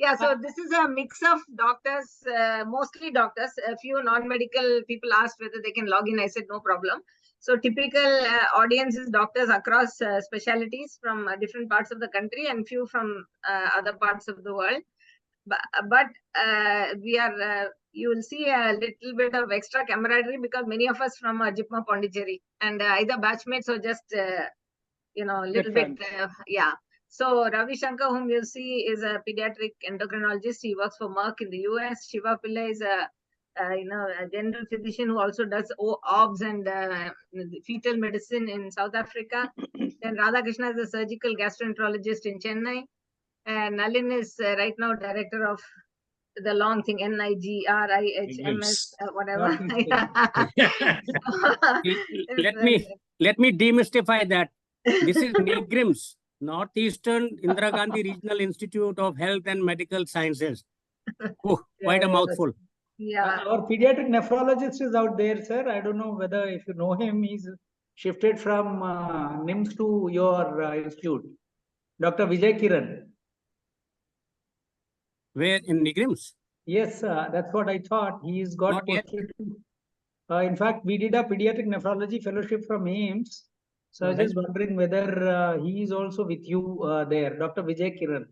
Yeah, so this is a mix of doctors, mostly doctors. A few non-medical people asked whether they can log in. I said no problem. So typical audience is doctors across specialties from different parts of the country and few from other parts of the world. But we are, you will see a little bit of extra camaraderie because many of us from JIPMA Pondicherry and either batchmates or just, a little bit, yeah. So Ravi Shankar, whom you see, is a pediatric endocrinologist. He works for Merck in the US. Shiva Pillai is a general physician who also does OBS and fetal medicine in South Africa. Then Radhakrishna is a surgical gastroenterologist in Chennai. And Nalin is right now director of the long thing, NIGRIHMS, whatever. let me demystify that. This is NIGRIMS, Northeastern Indira Gandhi Regional Institute of Health and Medical Sciences. Oh, quite a mouthful. Yeah. Our pediatric nephrologist is out there, sir. I don't know whether if you know him, he's shifted from NIMS to your institute. Dr. Vijay Kiran. Where in NIGRIMS? Yes, that's what I thought. He's got posted to. In fact, we did a pediatric nephrology fellowship from AIMS. So I was just wondering whether he is also with you there, Dr. Vijay Kiran.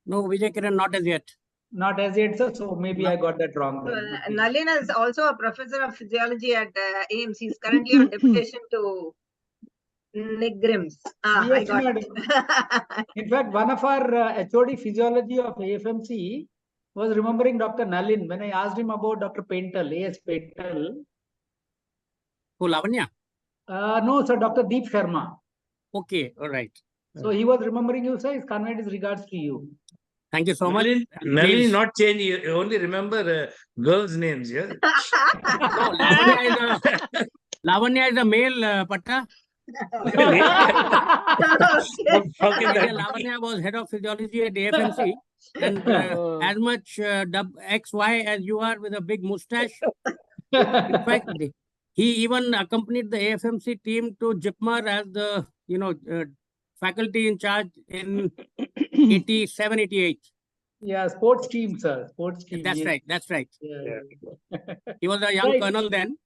No, Vijay Kiran, not as yet. Not as yet, sir. So maybe I got that wrong. Nalin is also a professor of physiology at AIMS. He's currently on deputation to NIGRIMS. Yes, I got it. In fact, one of our HOD physiology of AFMC was remembering Dr. Nalin when I asked him about Dr. Paintal, A.S. Paintal. Who, Lavanya? No, sir, Dr. Deep Sharma. Okay, all right. So he was remembering you, sir. He's conveyed his regards to you. Thank you so much. Nalin not change. You only remember girls' names, yeah? No, Lavanya is a male, Patta. Lavanya was head of physiology at AFMC and as much XY as you are with a big mustache. In fact, he even accompanied the AFMC team to JIPMAR as the faculty in charge in 87, 88. Yeah, sports team, sir. Sports team. That's yes. right. That's right. Yeah. He was a young colonel then.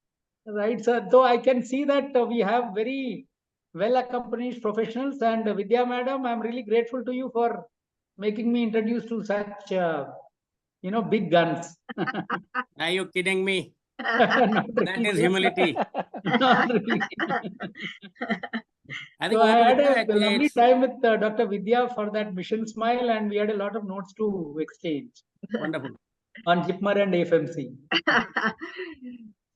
Right, sir. So I can see that we have very well accompanied professionals, and Vidya madam, I'm really grateful to you for making me introduced to such big guns. Are you kidding me? That is humility. Not really. I think so I had a lovely time with Dr. Vidya for that mission smile, and we had a lot of notes to exchange. Wonderful. On JIPMAR and AFMC.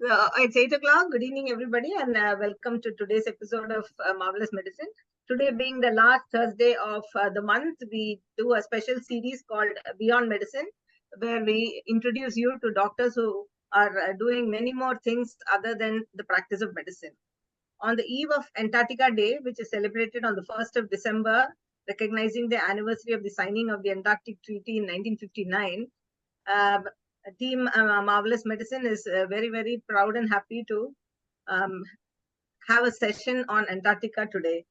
So it's 8 o'clock. Good evening, everybody, and welcome to today's episode of Marvelous Medicine. Today being the last Thursday of the month, we do a special series called Beyond Medicine, where we introduce you to doctors who are doing many more things other than the practice of medicine. On the eve of Antarctica Day, which is celebrated on the 1st of December, recognizing the anniversary of the signing of the Antarctic Treaty in 1959, Team Marvelous Medicine is very, very proud and happy to have a session on Antarctica today.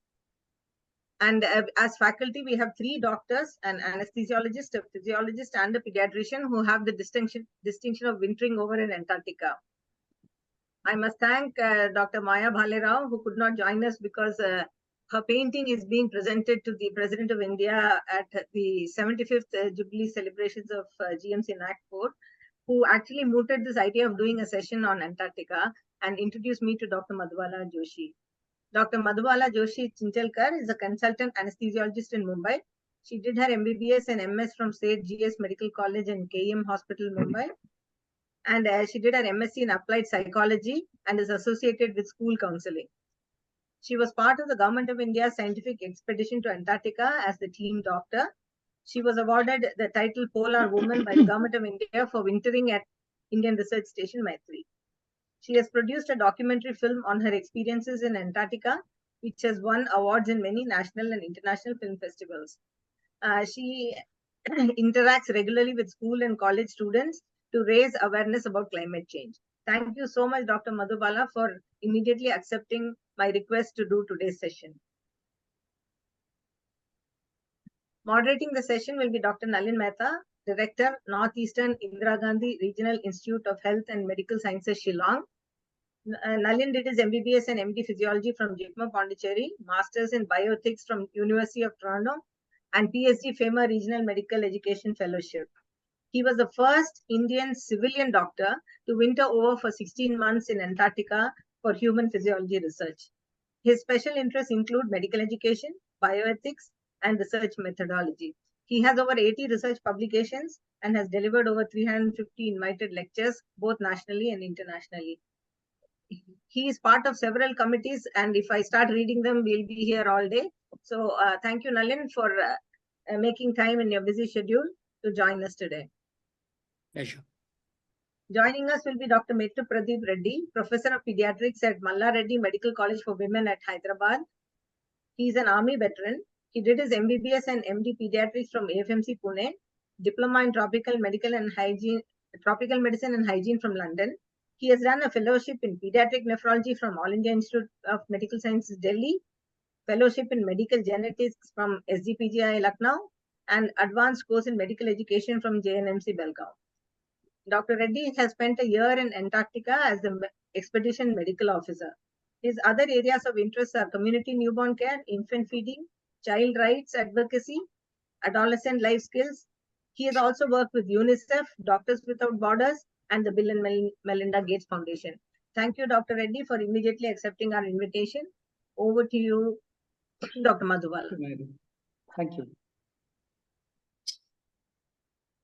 And as faculty, we have 3 doctors, an anesthesiologist, a physiologist, and a pediatrician who have the distinction of wintering over in Antarctica. I must thank Dr. Maya Bhalerao, who could not join us because her painting is being presented to the President of India at the 75th Jubilee celebrations of GMC Nagpur, who actually mooted this idea of doing a session on Antarctica and introduced me to Dr. Madhubala Joshi. Dr. Madhubala Joshi Chinchalkar is a consultant anesthesiologist in Mumbai. She did her MBBS and MS from State GS Medical College and KEM Hospital, Mumbai. And she did her MSc in Applied Psychology and is associated with school counseling. She was part of the Government of India's scientific expedition to Antarctica as the team doctor. She was awarded the title Polar Woman by the Government of India for wintering at Indian Research Station Maitri. She has produced a documentary film on her experiences in Antarctica, which has won awards in many national and international film festivals. She interacts regularly with school and college students to raise awareness about climate change. Thank you so much, Dr. Madhubala, for immediately accepting my request to do today's session. Moderating the session will be Dr. Nalin Mehta, Director, Northeastern Indira Gandhi Regional Institute of Health and Medical Sciences, Shillong. Nalin did his MBBS and MD Physiology from JIPMER Pondicherry, Masters in Bioethics from University of Toronto, and PhD FEMA Regional Medical Education Fellowship. He was the first Indian civilian doctor to winter over for 16 months in Antarctica for human physiology research. His special interests include medical education, bioethics, and research methodology. He has over 80 research publications and has delivered over 350 invited lectures, both nationally and internationally. He is part of several committees, and if I start reading them, we'll be here all day. So thank you, Nalin, for making time in your busy schedule to join us today. Pleasure. Joining us will be Dr. Mettu Pradeep Reddy, Professor of Pediatrics at Malla Reddy Medical College for Women at Hyderabad. He is an Army veteran. He did his MBBS and MD Pediatrics from AFMC Pune, Diploma in Tropical Medicine and Hygiene from London. He has done a fellowship in pediatric nephrology from All India Institute of Medical Sciences, Delhi, fellowship in medical genetics from SGPGI, Lucknow, and advanced course in medical education from JNMC, Belgaum. Dr. Reddy has spent a year in Antarctica as the expedition medical officer. His other areas of interest are community newborn care, infant feeding, child rights advocacy, adolescent life skills. He has also worked with UNICEF, Doctors Without Borders, and the Bill and Melinda Gates Foundation. Thank you, Dr. Reddy, for immediately accepting our invitation. Over to you, Dr. Madhubala. Thank you.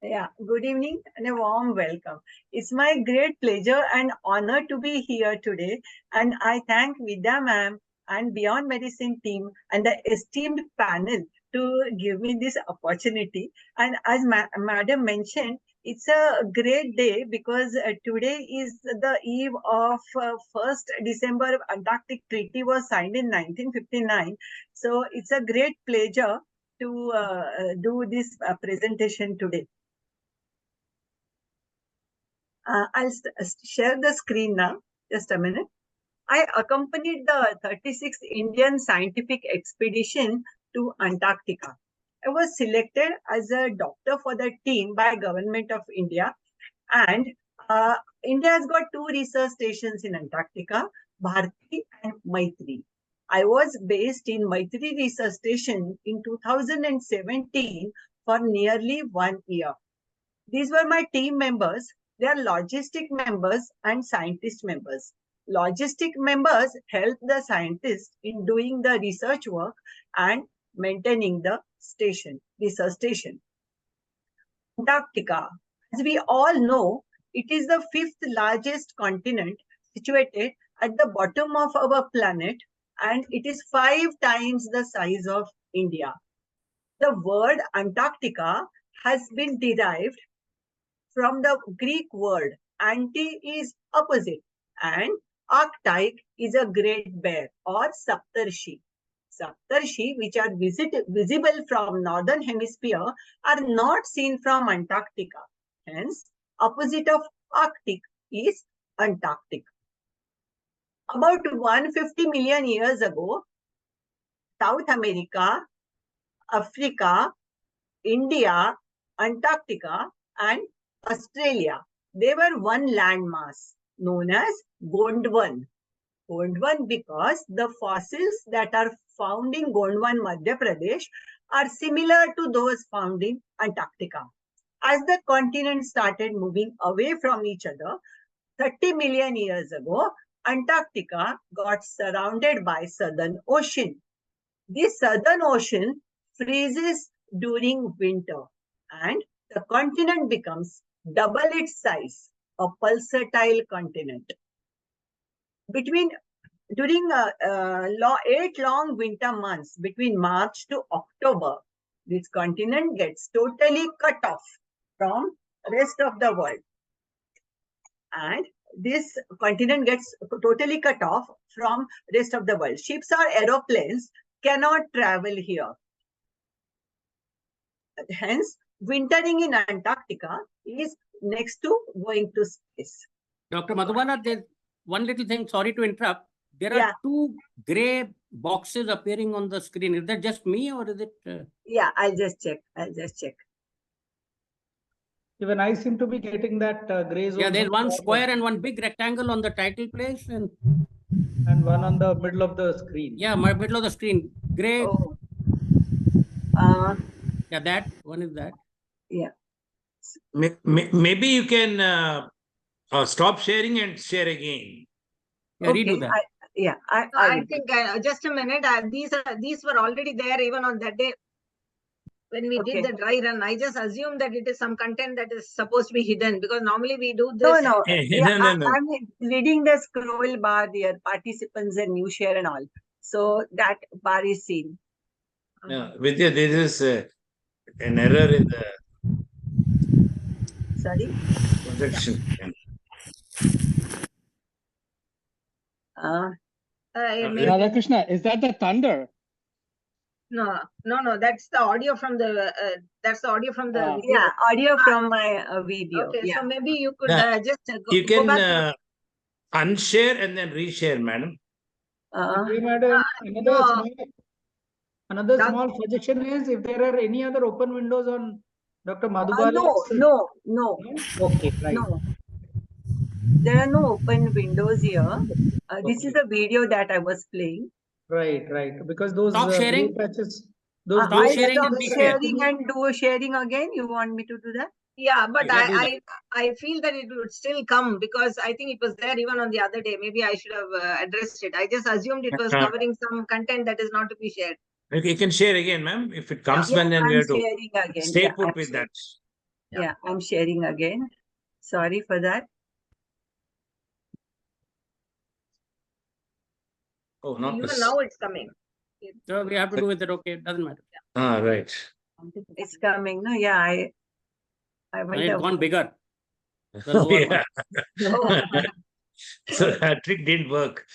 Yeah, good evening and a warm welcome. It's my great pleasure and honor to be here today. And I thank Vidya ma'am and Beyond Medicine team and the esteemed panel to give me this opportunity. And as madam mentioned, it's a great day because today is the eve of 1st December. Antarctic Treaty was signed in 1959. So it's a great pleasure to do this presentation today. I'll share the screen now. Just a minute. I accompanied the 36th Indian scientific expedition to Antarctica. I was selected as a doctor for the team by Government of India. And India has got 2 research stations in Antarctica, Bharti and Maitri. I was based in Maitri Research Station in 2017 for nearly 1 year. These were my team members. They are logistic members and scientist members. Logistic members help the scientists in doing the research work and maintaining the station, research station. Antarctica, as we all know, it is the 5th largest continent situated at the bottom of our planet, and it is 5 times the size of India. The word Antarctica has been derived from the Greek word. Anti is opposite and Arctic is a great bear or Saptarshi. Saptarshi, which are visible from northern hemisphere, are not seen from Antarctica. Hence, opposite of Arctic is Antarctic. About 150 million years ago, South America, Africa, India, Antarctica, and Australia, they were one landmass known as Gondwan. Gondwan because the fossils that are found in Gondwan, Madhya Pradesh are similar to those found in Antarctica. As the continents started moving away from each other, 30 million years ago, Antarctica got surrounded by Southern Ocean. This Southern Ocean freezes during winter and the continent becomes double its size, a pulsatile continent. During 8 long winter months between March to October, this continent gets totally cut off from rest of the world. And this continent gets totally cut off from rest of the world. Ships or aeroplanes cannot travel here. Hence, wintering in Antarctica is next to going to space. Dr. Madhubala, there's one little thing, sorry to interrupt. There are 2 gray boxes appearing on the screen. Is that just me or is it? Yeah, I'll just check. Even I seem to be getting that gray zone. Yeah, there's from one the square corner and one big rectangle on the title place, and one on the middle of the screen. yeah, my middle of the screen, gray. Oh, Yeah, that one is that. yeah. Maybe you can stop sharing and share again. Yeah, redo Okay. that. I I will. think just a minute. These were already there even on that day when we did Okay. the dry run. I just assumed that it is some content that is supposed to be hidden because normally we do No, this. no. Yeah, No. I'm reading the scroll bar there, participants and new share and all. So that bar is seen. No, Vidya, there is an error in the Sorry. projection. Maybe, Radhakrishna, is that the thunder? no. That's the audio from the. That's the audio from the video. Yeah, audio from my video. Okay, Yeah. so maybe you could Yeah. just You go can back. To, unshare and then reshare, madam. Okay, madam. no. Another That- small suggestion is if there are any other open windows on Dr. Madhubala's. No. Okay, right. No. There are no open windows here. This is Okay. a video that I was playing. Right. Because those Stop sharing. blue patches, those Stop blue sharing I'll and stop reshare. sharing and do sharing again. You want me to do that? Yeah, but Yeah, do I feel that it would still come because I think it was there even on the other day. Maybe I should have addressed it. I just assumed it was covering some content that is not to be shared. Okay, you can share again, ma'am. If it comes, Yeah, then we I'm have to sharing again. stay Yeah, put I'm with sharing. that. Yeah, I'm sharing again. Sorry for that. Oh, not Even this. now it's coming. So we have to do with it. Okay, it doesn't matter. Right. It's coming. No, yeah, I And went it's up. gone bigger. The Oh, lower yeah. one. So that trick didn't work.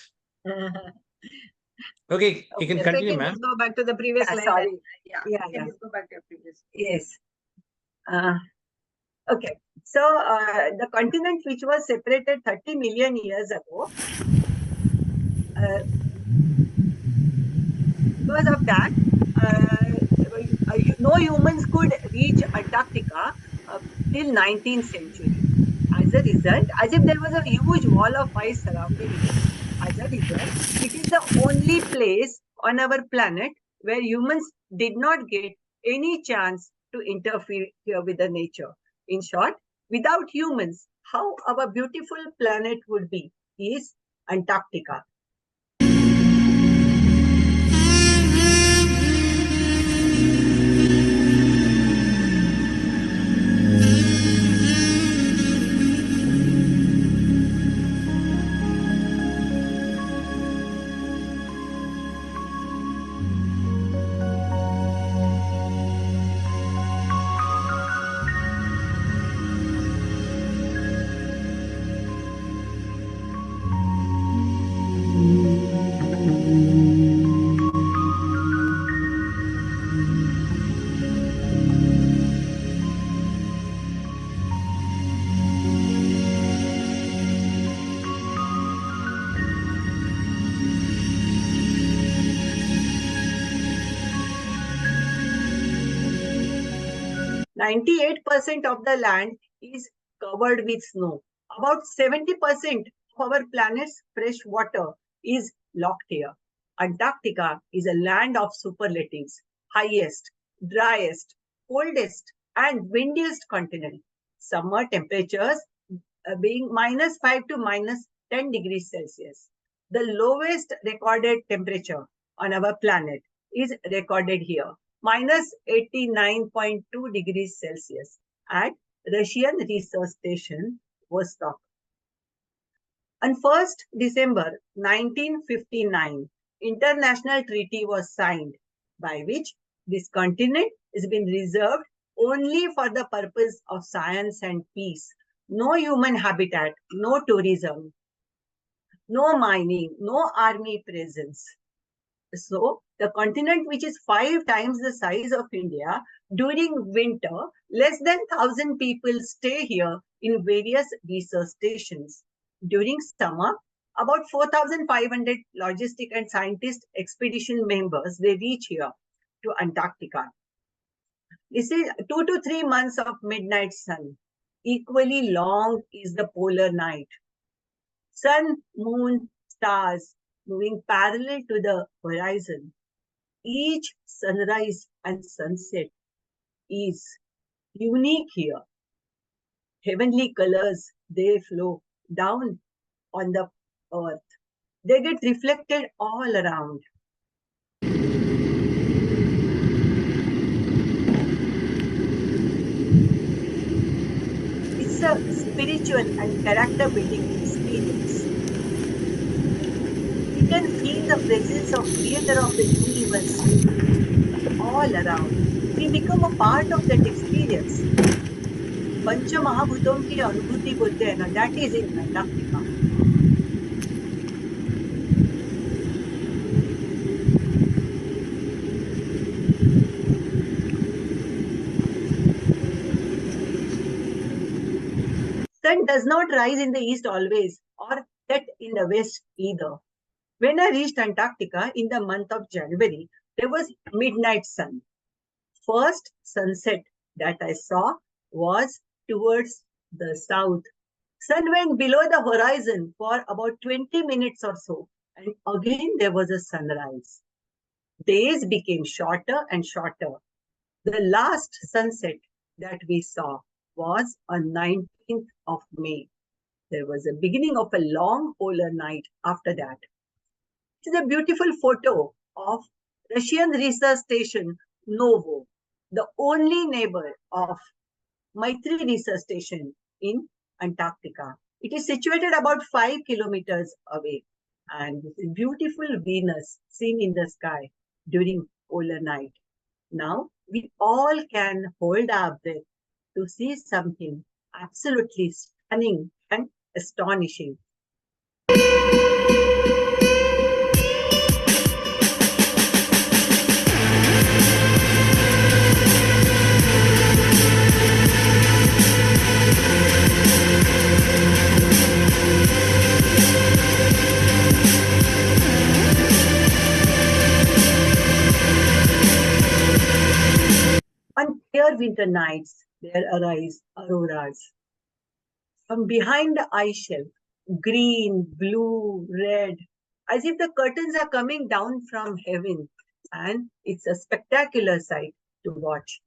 Okay, you can Yes, continue, can ma'am. just go back to the previous slide. Sorry. Yeah, Yeah, you can yeah. just go back to your previous. Yes. Okay. So the continent which was separated 30 million years ago, because of that, no humans could reach Antarctica till 19th century. As a result, as if there was a huge wall of ice surrounding it. As a result, it is the only place on our planet where humans did not get any chance to interfere with the nature. In short, without humans, how our beautiful planet would be is Antarctica. %98 of the land is covered with snow. About 70% of our planet's fresh water is locked here. Antarctica is a land of superlatives, highest, driest, coldest, and windiest continent. Summer temperatures being -5 to -10 degrees Celsius. The lowest recorded temperature on our planet is recorded here, -89.2 degrees Celsius at Russian Research Station, Vostok. On 1st December 1959, international treaty was signed by which this continent has been reserved only for the purpose of science and peace. No human habitat, no tourism, no mining, no army presence. So the continent, which is 5 times the size of India, during winter, less than 1,000 people stay here in various research stations. During summer, about 4,500 logistic and scientist expedition members, they reach here to Antarctica. This is 2 to 3 months of midnight sun. equally long is the polar night. Sun, moon, stars moving parallel to the horizon. Each sunrise and sunset is unique here. Heavenly colors, they flow down on the earth. They get reflected all around. It's a spiritual and character building experience. We can feel the presence of creator of the universe all around. We become a part of that experience. पंच महाभूतों की अनुभूति बोलते हैं ना, that is in Antarctica. Sun does not rise in the east always or set in the west either. When I reached Antarctica in the month of January, there was midnight sun. First sunset that I saw was towards the south. Sun went below the horizon for about 20 minutes or so, and again there was a sunrise. Days became shorter and shorter. The last sunset that we saw was on 19th of May. There was a beginning of a long polar night after that. It is a beautiful photo of Russian research station Novo, the only neighbor of Maitri research station in Antarctica. It is situated about 5 kilometers away, and this is beautiful Venus seen in the sky during polar night. Now we all can hold our breath to see something absolutely stunning and astonishing. On clear winter nights, there arise auroras. From behind the ice shelf, green, blue, red, as if the curtains are coming down from heaven, and it's a spectacular sight to watch.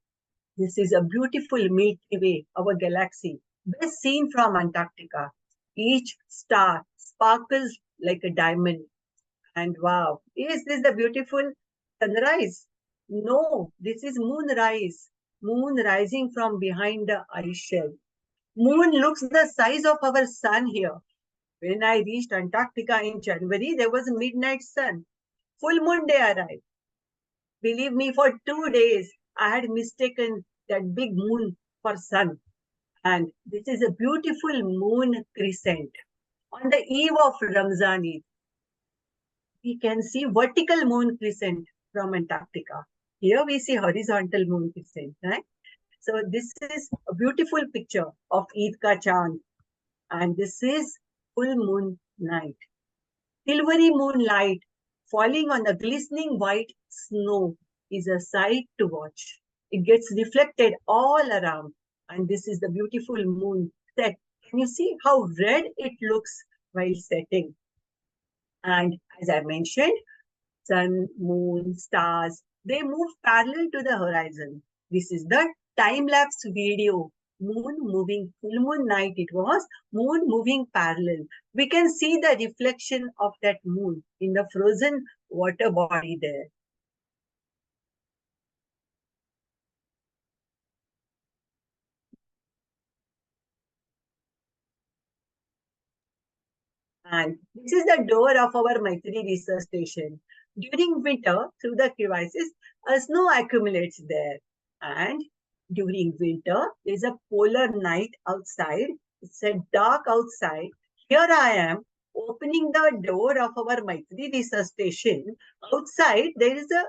This is a beautiful Milky Way, our galaxy, best seen from Antarctica. Each star sparkles like a diamond. And wow, is this the beautiful sunrise? No, this is moonrise. Moon rising from behind the ice shelf. Moon looks the size of our sun here. When I reached Antarctica in January, there was a midnight sun. Full moon day arrived. Believe me, for 2 days, I had mistaken that big moon for sun. And this is a beautiful moon crescent. On the eve of Ramzan Eid, we can see vertical moon crescent from Antarctica. Here we see horizontal moon crescent, right? So this is a beautiful picture of Eid Ka Chand. And this is full moon night. Silvery moonlight falling on the glistening white snow is a sight to watch. It gets reflected all around. And this is the beautiful moon set. Can you see how red it looks while setting? And as I mentioned, sun, moon, stars, they move parallel to the horizon. This is the time-lapse video. Moon moving, full moon night it was, moon moving parallel. We can see the reflection of that moon in the frozen water body there. And this is the door of our Maitri research station. During winter, through the crevices, snow accumulates there. And during winter, there's a polar night outside. It's a dark outside. Here I am opening the door of our Maitri research station. Outside, there is a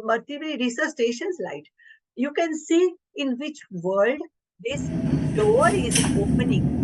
Maitri research station's light. You can see in which world this door is opening.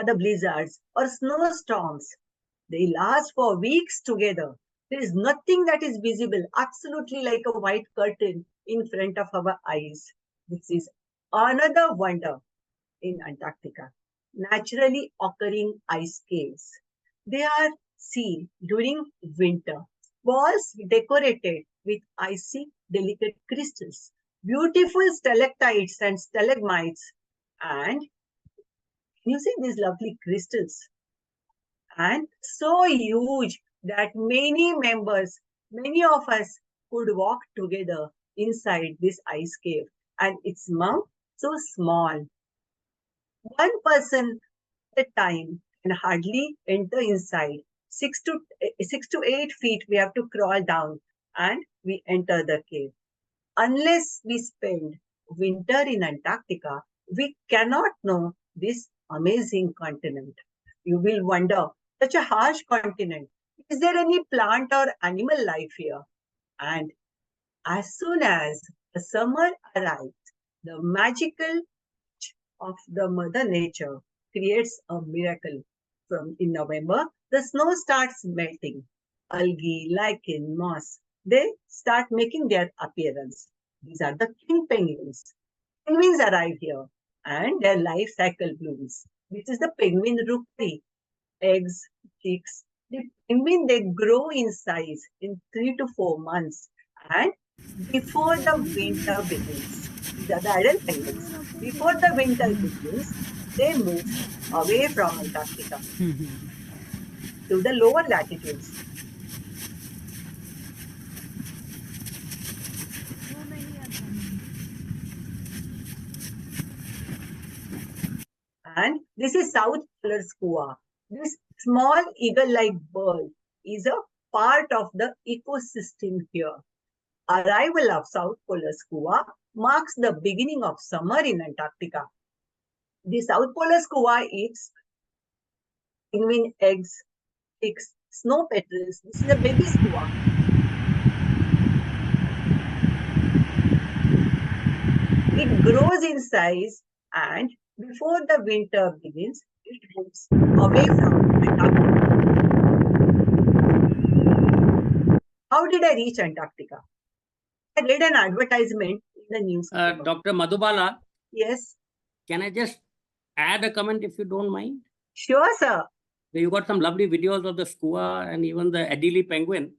are the blizzards or snowstorms. They last for weeks together. There is nothing that is visible, absolutely like a white curtain in front of our eyes. This is another wonder in Antarctica. Naturally occurring ice caves. They are seen during winter. Walls decorated with icy, delicate crystals. Beautiful stalactites and stalagmites. And you see these lovely crystals. And so huge that many of us could walk together inside this ice cave. And its mouth so small. One person at a time can hardly enter inside. 6 to 8 feet we have to crawl down and we enter the cave. Unless we spend winter in Antarctica, we cannot know this amazing continent. You will wonder, such a harsh continent, is there any plant or animal life here? And as soon as the summer arrives, the magical of the Mother Nature creates a miracle. From in November, the snow starts melting. Algae, lichen, moss, they start making their appearance. These are the king penguins. Penguins arrive here and their life cycle blooms. This is the penguin rookery. Eggs, chicks. The penguin, they grow in size in 3 to 4 months. And before the winter begins, these are the adult penguins. Before the winter begins, they move away from Antarctica to the lower latitudes. And this is South Polar Skua. This small eagle-like bird is a part of the ecosystem here. Arrival of South Polar Skua marks the beginning of summer in Antarctica. The South Polar Skua eats penguin eggs, chicks, snow petrels. This is a baby skua. It grows in size and before the winter begins, it moves away from Antarctica. How did I reach Antarctica? I read an advertisement in the newspaper. Dr. Madhubala, Yes. can I just add a comment if you don't mind? Sure, sir. You got some lovely videos of the skua and even the Adelie penguin.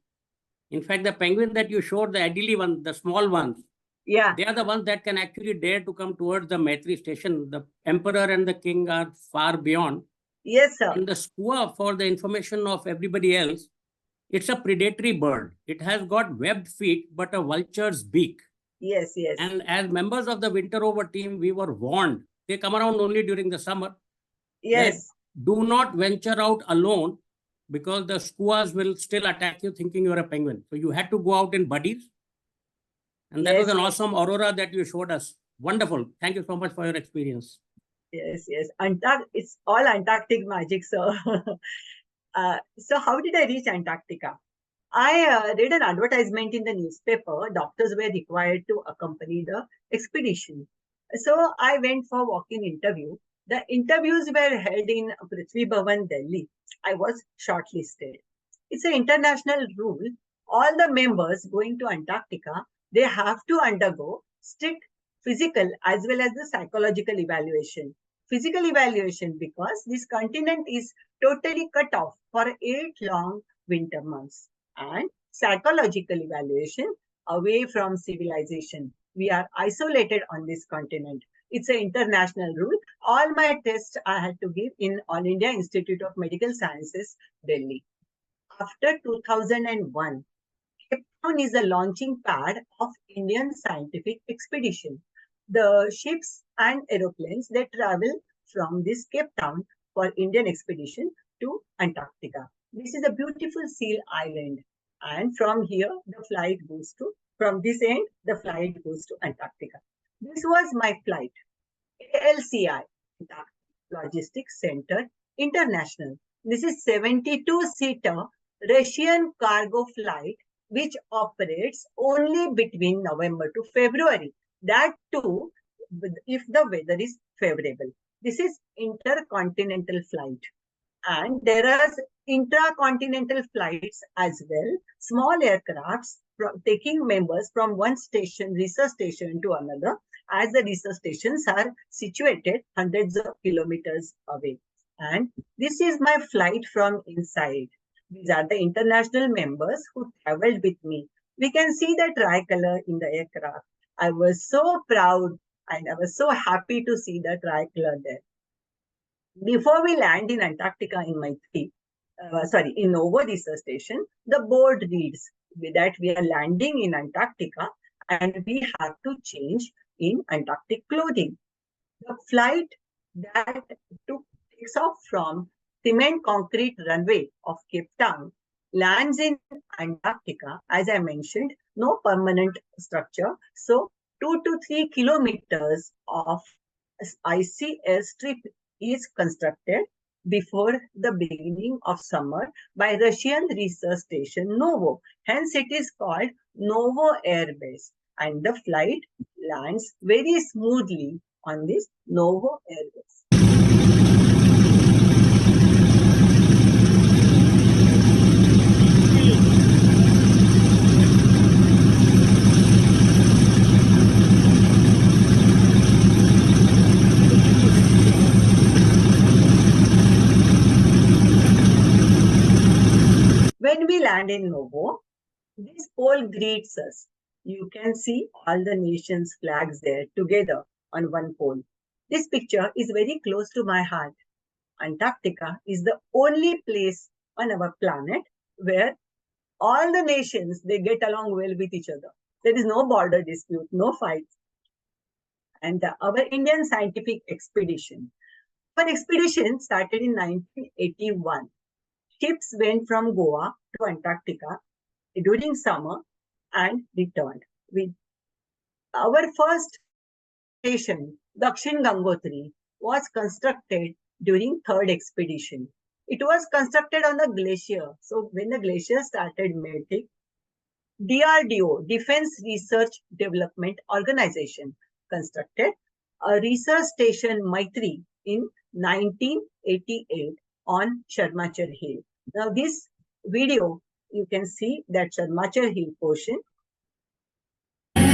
In fact, the penguin that you showed, the Adelie one, the small ones, Yeah. they are the ones that can actually dare to come towards the Maitri station. The emperor and the king are far beyond. Yes, sir. And the skua, for the information of everybody else, it's a predatory bird. It has got webbed feet, but a vulture's beak. Yes, yes. And as members of the Winter Over team, we were warned. They come around only during the summer. Yes. Do not venture out alone because the skuas will still attack you thinking you're a penguin. So you had to go out in buddies. And that was an awesome aurora that you showed us. Wonderful. Thank you so much for your experience. Yes, yes. It's all Antarctic magic, sir. So how did I reach Antarctica? I read an advertisement in the newspaper. Doctors were required to accompany the expedition. So I went for walk-in interview. The interviews were held in Prithvi Bhavan, Delhi. I was shortlisted. It's an international rule. All the members going to Antarctica, they have to undergo strict physical as well as the psychological evaluation. Physical evaluation because this continent is totally cut off for 8 long winter months. And psychological evaluation away from civilization. We are isolated on this continent. It's an international rule. All my tests I had to give in All India Institute of Medical Sciences, Delhi. After 2001, Cape Town is a launching pad of Indian scientific expedition. The ships and aeroplanes, they travel from this Cape Town for Indian expedition to Antarctica. This is a beautiful seal island. And from here, the flight goes to, from this end, the flight goes to Antarctica. This was my flight. ALCI, Logistics Center International. This is 72-seater Russian cargo flight, which operates only between November to February. That too, if the weather is favorable. This is intercontinental flight. And there are intracontinental flights as well, small aircrafts taking members from one station, research station, to another, as the research stations are situated hundreds of kilometers away. And this is my flight from inside. These are the international members who traveled with me. We can see the tricolor in the aircraft. I was so proud and I was so happy to see the tricolor there. Before we land in Antarctica in in Novo Research Station, the board reads that we are landing in Antarctica and we have to change in Antarctic clothing. The flight that takes off from cement concrete runway of Cape Town lands in Antarctica. As I mentioned, no permanent structure. So 2 to 3 kilometers of icy airstrip is constructed before the beginning of summer by Russian research station Novo. Hence, it is called Novo Air Base. And the flight lands very smoothly on this Novo Air Base. When we land in Novo, this pole greets us. You can see all the nations' flags there together on one pole. This picture is very close to my heart. Antarctica is the only place on our planet where all the nations, they get along well with each other. There is no border dispute, no fights. And our Indian scientific expedition. Our expedition started in 1981. Ships went from Goa to Antarctica during summer and returned. Our first station, Dakshin Gangotri, was constructed during third expedition. It was constructed on the glacier. So when the glacier started melting, DRDO, Defense Research Development Organization, constructed a research station Maitri in 1988 on Sharmachar Hill. Now this video, you can see that Sharmachar Hill portion. This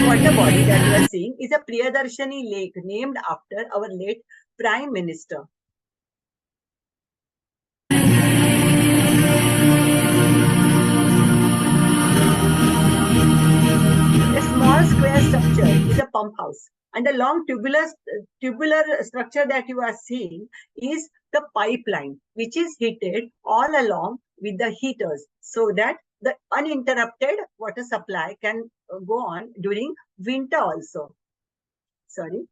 water body that you are seeing is a Priyadarshini lake named after our late Prime Minister. A small square structure is a pump house, and the long tubular structure that you are seeing is the pipeline, which is heated all along with the heaters so that the uninterrupted water supply can go on during winter also. Sorry.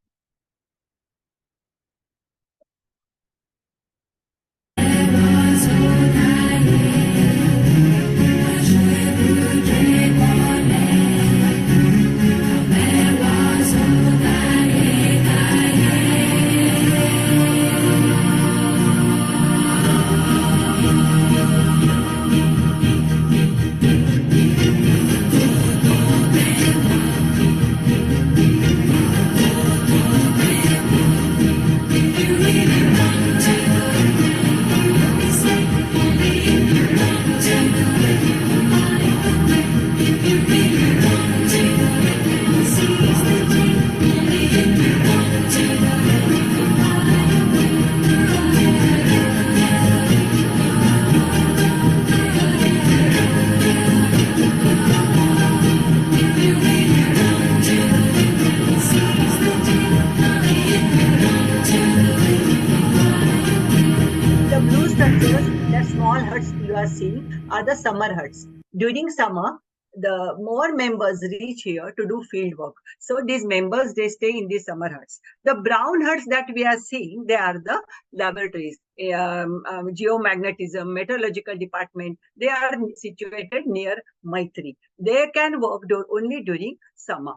Are the summer huts. During summer, the more members reach here to do field work. So these members, they stay in these summer huts. The brown huts that we are seeing, they are the laboratories, geomagnetism, meteorological department. They are situated near Maitri. They can work only during summer.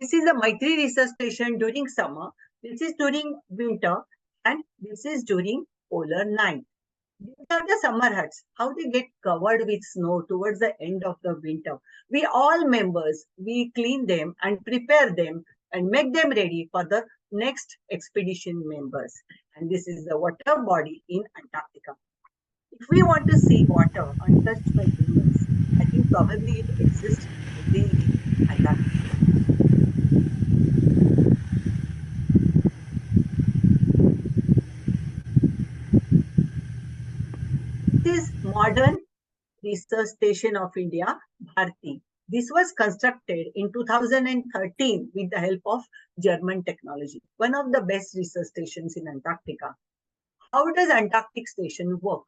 This is the Maitri research station during summer. This is during winter, and this is during polar night. These are the summer huts. How they get covered with snow towards the end of the winter. We all members, we clean them and prepare them and make them ready for the next expedition members. And this is the water body in Antarctica. If we want to see water untouched by humans, I think probably it exists only in Antarctica. This is modern research station of India, Bharti. This was constructed in 2013 with the help of German technology. One of the best research stations in Antarctica. How does Antarctic station work?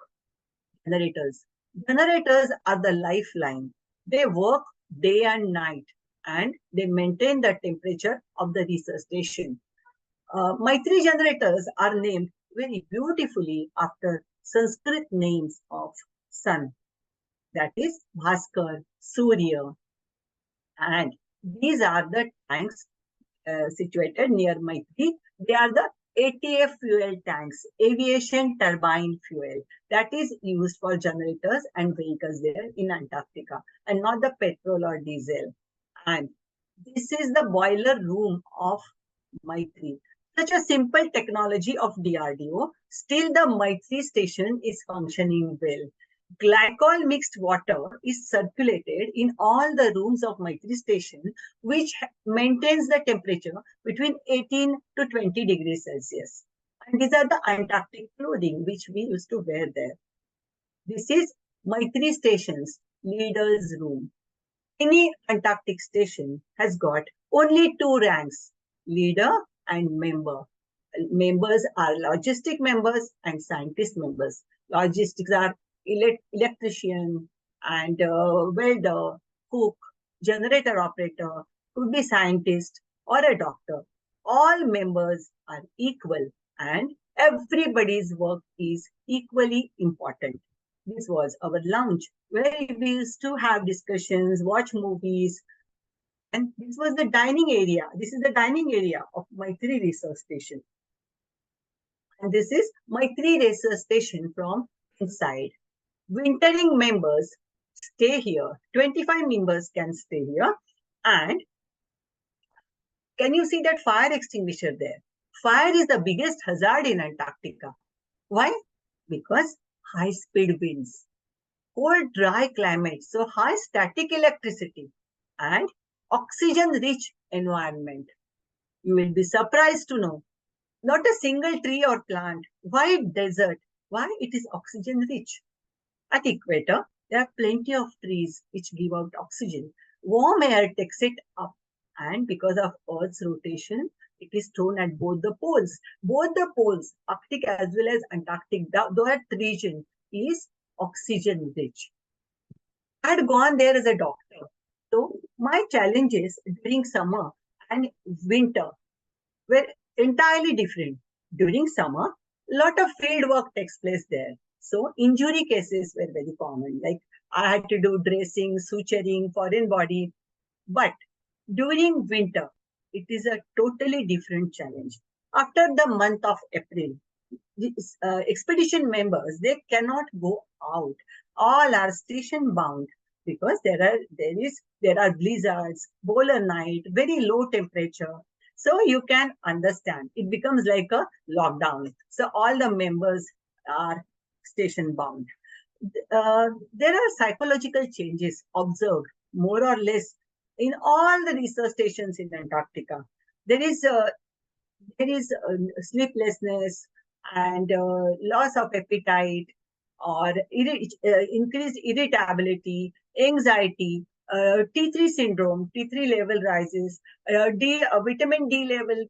Generators. Generators are the lifeline. They work day and night and they maintain the temperature of the research station. My three generators are named very beautifully after Sanskrit names of sun. That is Bhaskar, Surya, and these are the tanks situated near Maitri. They are the ATF fuel tanks, aviation turbine fuel, that is used for generators and vehicles there in Antarctica, and not the petrol or diesel. And this is the boiler room of Maitri. Such a simple technology of DRDO, still the Maitri station is functioning well. Glycol mixed water is circulated in all the rooms of Maitri station, which maintains the temperature between 18 to 20 degrees Celsius. And these are the Antarctic clothing which we used to wear there. This is Maitri station's leader's room. Any Antarctic station has got only two ranks, leader and member. Members are logistic members and scientist members. Logistics are electrician and welder, cook, generator operator, could be scientist or a doctor. All members are equal and everybody's work is equally important. This was our lounge where we used to have discussions, watch movies, and this was the dining area. This is the dining area of Maitri Research Station. And this is Maitri Research Station from inside. Wintering members stay here. 25 members can stay here. And can you see that fire extinguisher there? Fire is the biggest hazard in Antarctica. Why? Because high speed winds, cold dry climate, so high static electricity and oxygen rich environment. You will be surprised to know not a single tree or plant. Why desert? Why it is oxygen rich? At equator, there are plenty of trees which give out oxygen. Warm air takes it up, and because of Earth's rotation, it is thrown at both the poles. Both the poles, Arctic as well as Antarctic, that region is oxygen rich. I had gone there as a doctor. So my challenges during summer and winter were entirely different. During summer, a lot of field work takes place there. So injury cases were very common. Like I had to do dressing, suturing, foreign body. But during winter, it is a totally different challenge. After the month of April, expedition members, they cannot go out. All are station bound because there are blizzards, polar night, very low temperature. So you can understand it becomes like a lockdown. So all the members are station bound. There are psychological changes observed more or less in all the research stations in Antarctica. There is sleeplessness and loss of appetite or increased irritability, anxiety, T3 syndrome, T3 level rises, vitamin D level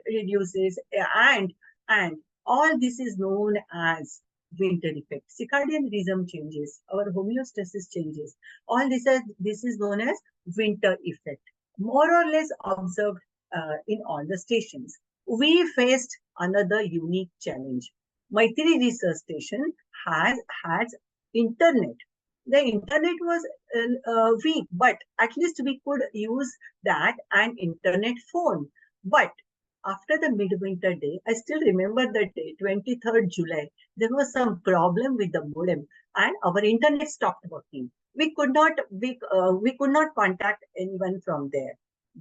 reduces, and all this is known as winter effect. Circadian rhythm changes, our homeostasis changes. All this is known as winter effect, more or less observed in all the stations. We faced another unique challenge. Maitri Research Station has internet. The internet was weak, but at least we could use that and internet phone. But after the midwinter day, I still remember the day, 23rd July, there was some problem with the modem and our internet stopped working. We could not contact anyone from there.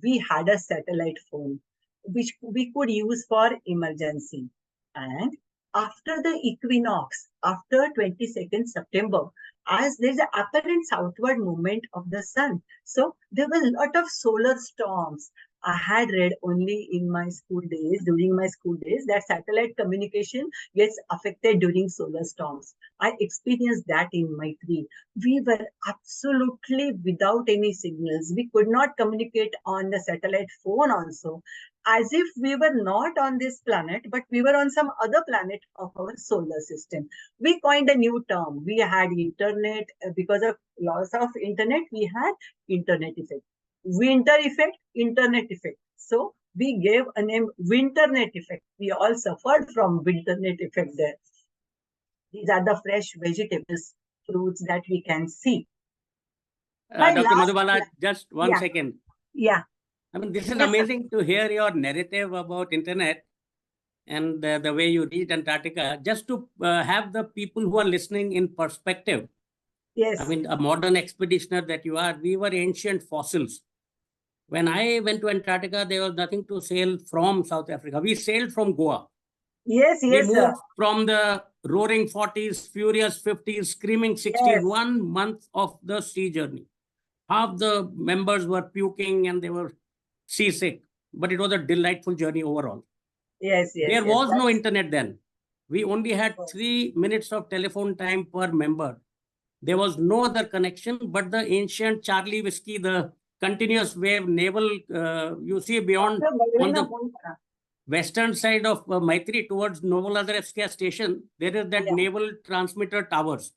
We had a satellite phone which we could use for emergency. And after the equinox, after 22nd September, as there's an apparent southward movement of the sun, so there were a lot of solar storms. I had read only in my school days, during my school days, that satellite communication gets affected during solar storms. I experienced that in my tree. We were absolutely without any signals. We could not communicate on the satellite phone also, as if we were not on this planet, but we were on some other planet of our solar system. We coined a new term. We had internet, because of loss of internet, we had internet effect. Winter effect, internet effect. So we gave a name winternet effect. We all suffered from winternet effect there. These are the fresh vegetables, fruits that we can see. Dr. Madhubala, just one second. Yeah. I mean, this is amazing to hear your narrative about internet and the way you reached Antarctica, just to have the people who are listening in perspective. Yes. I mean, a modern expeditioner that you are, we were ancient fossils. When I went to Antarctica, there was nothing to sail from South Africa. We sailed from Goa. Yes, we yes, moved sir. from the roaring 40s, furious 50s, screaming 60s, Yes. 1 month of the sea journey. Half the members were puking and they were seasick, but it was a delightful journey overall. Yes, yes. There yes, was no internet then. We only had 3 minutes of telephone time per member. There was no other connection but the ancient Charlie whiskey, the continuous wave naval, you see beyond on the western side of Maitri towards Novoladrevskaya station, there is that naval transmitter towers.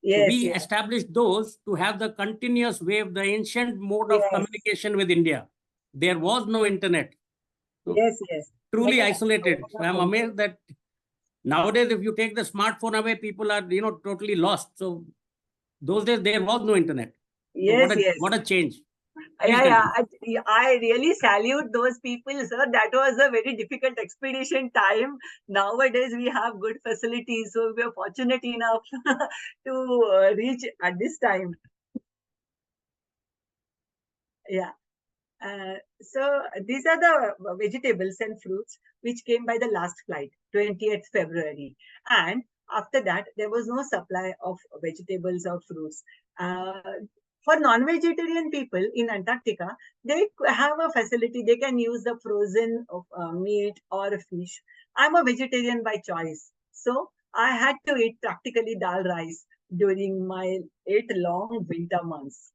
Yes, so we yes. established those to have the continuous wave, the ancient mode of Yes. communication with India. There was no internet. So Yes, yes. truly isolated. So I'm amazed that nowadays, if you take the smartphone away, people are, totally lost. So those days, there was no internet. So Yes, yes. what a change. Please Yeah, continue. I really salute those people, sir. That was a very difficult expedition time. Nowadays, we have good facilities, so we are fortunate enough to reach at this time. Yeah. So these are the vegetables and fruits which came by the last flight, 20th February. And after that, there was no supply of vegetables or fruits. For non-vegetarian people in Antarctica, they have a facility. They can use the frozen meat or fish. I'm a vegetarian by choice. So I had to eat practically dal rice during my 8 long winter months.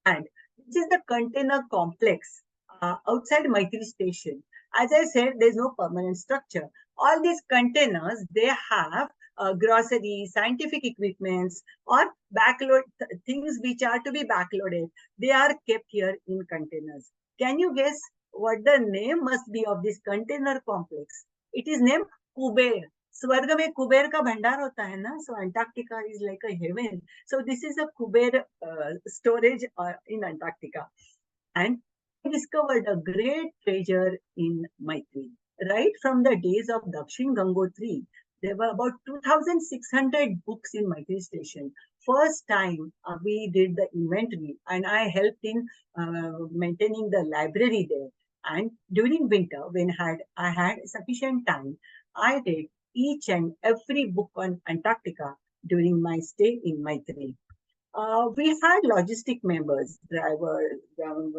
And which is the container complex outside Maitri station. As I said, there's no permanent structure. All these containers, they have groceries, scientific equipments, or backload things which are to be backloaded. They are kept here in containers. Can you guess what the name must be of this container complex? It is named Kuber. स्वर्ग में कुबेर का भंडार होता है ना, so Antarctica is like a heaven. So this is a Kuber storage in Antarctica. And I discovered a great treasure in Maitri. Right from the days of Dakshin Gangotri, there were about 2,600 books in Maitri station. First time we did the inventory and I helped in maintaining the library there. And during winter, when I had sufficient time, I read each and every book on Antarctica during my stay in Maitri. We had logistic members, drivers,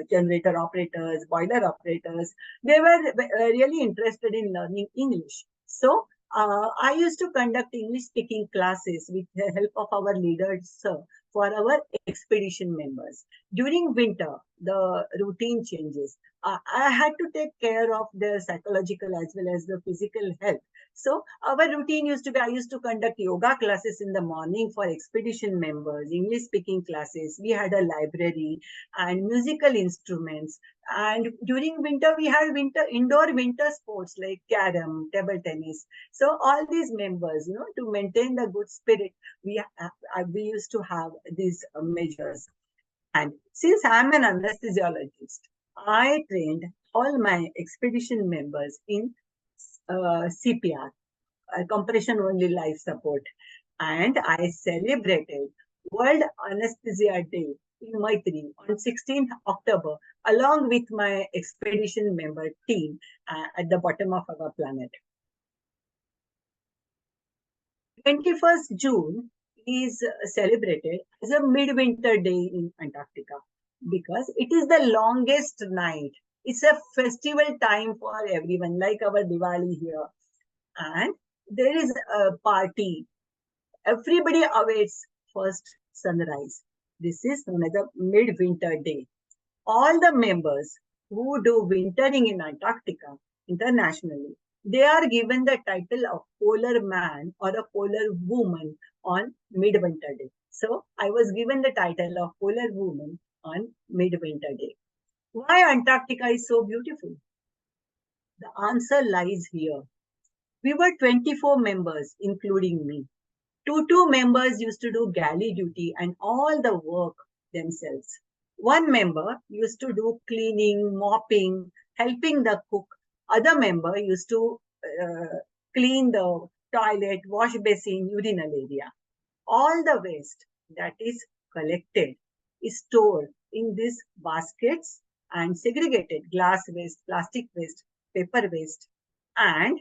generator operators, boiler operators. They were really interested in learning English. So I used to conduct English speaking classes with the help of our leaders, sir, for our expedition members. During winter, the routine changes. I had to take care of their psychological as well as the physical health. So our routine used to be, I used to conduct yoga classes in the morning for expedition members, English speaking classes. We had a library and musical instruments. And during winter, we had indoor winter sports like carom, table tennis. So all these members, to maintain the good spirit, we used to have these measures. And since I'm an anesthesiologist, I trained all my expedition members in CPR, compression only life support. And I celebrated World Anesthesia Day in Maitri on 16th October, along with my expedition member team at the bottom of our planet. 21st June is celebrated as a midwinter day in Antarctica because it is the longest night. It's a festival time for everyone, like our Diwali here. And there is a party. Everybody awaits first sunrise. This is known as a midwinter day. All the members who do wintering in Antarctica internationally, they are given the title of polar man or a polar woman on midwinter day. So I was given the title of polar woman on midwinter day. Why Antarctica is so beautiful? The answer lies here. We were 24 members, including me. Two members used to do galley duty and all the work themselves. One member used to do cleaning, mopping, helping the cook. Other member used to clean the toilet, wash basin, urinal area. All the waste that is collected is stored in these baskets and segregated: glass waste, plastic waste, paper waste. And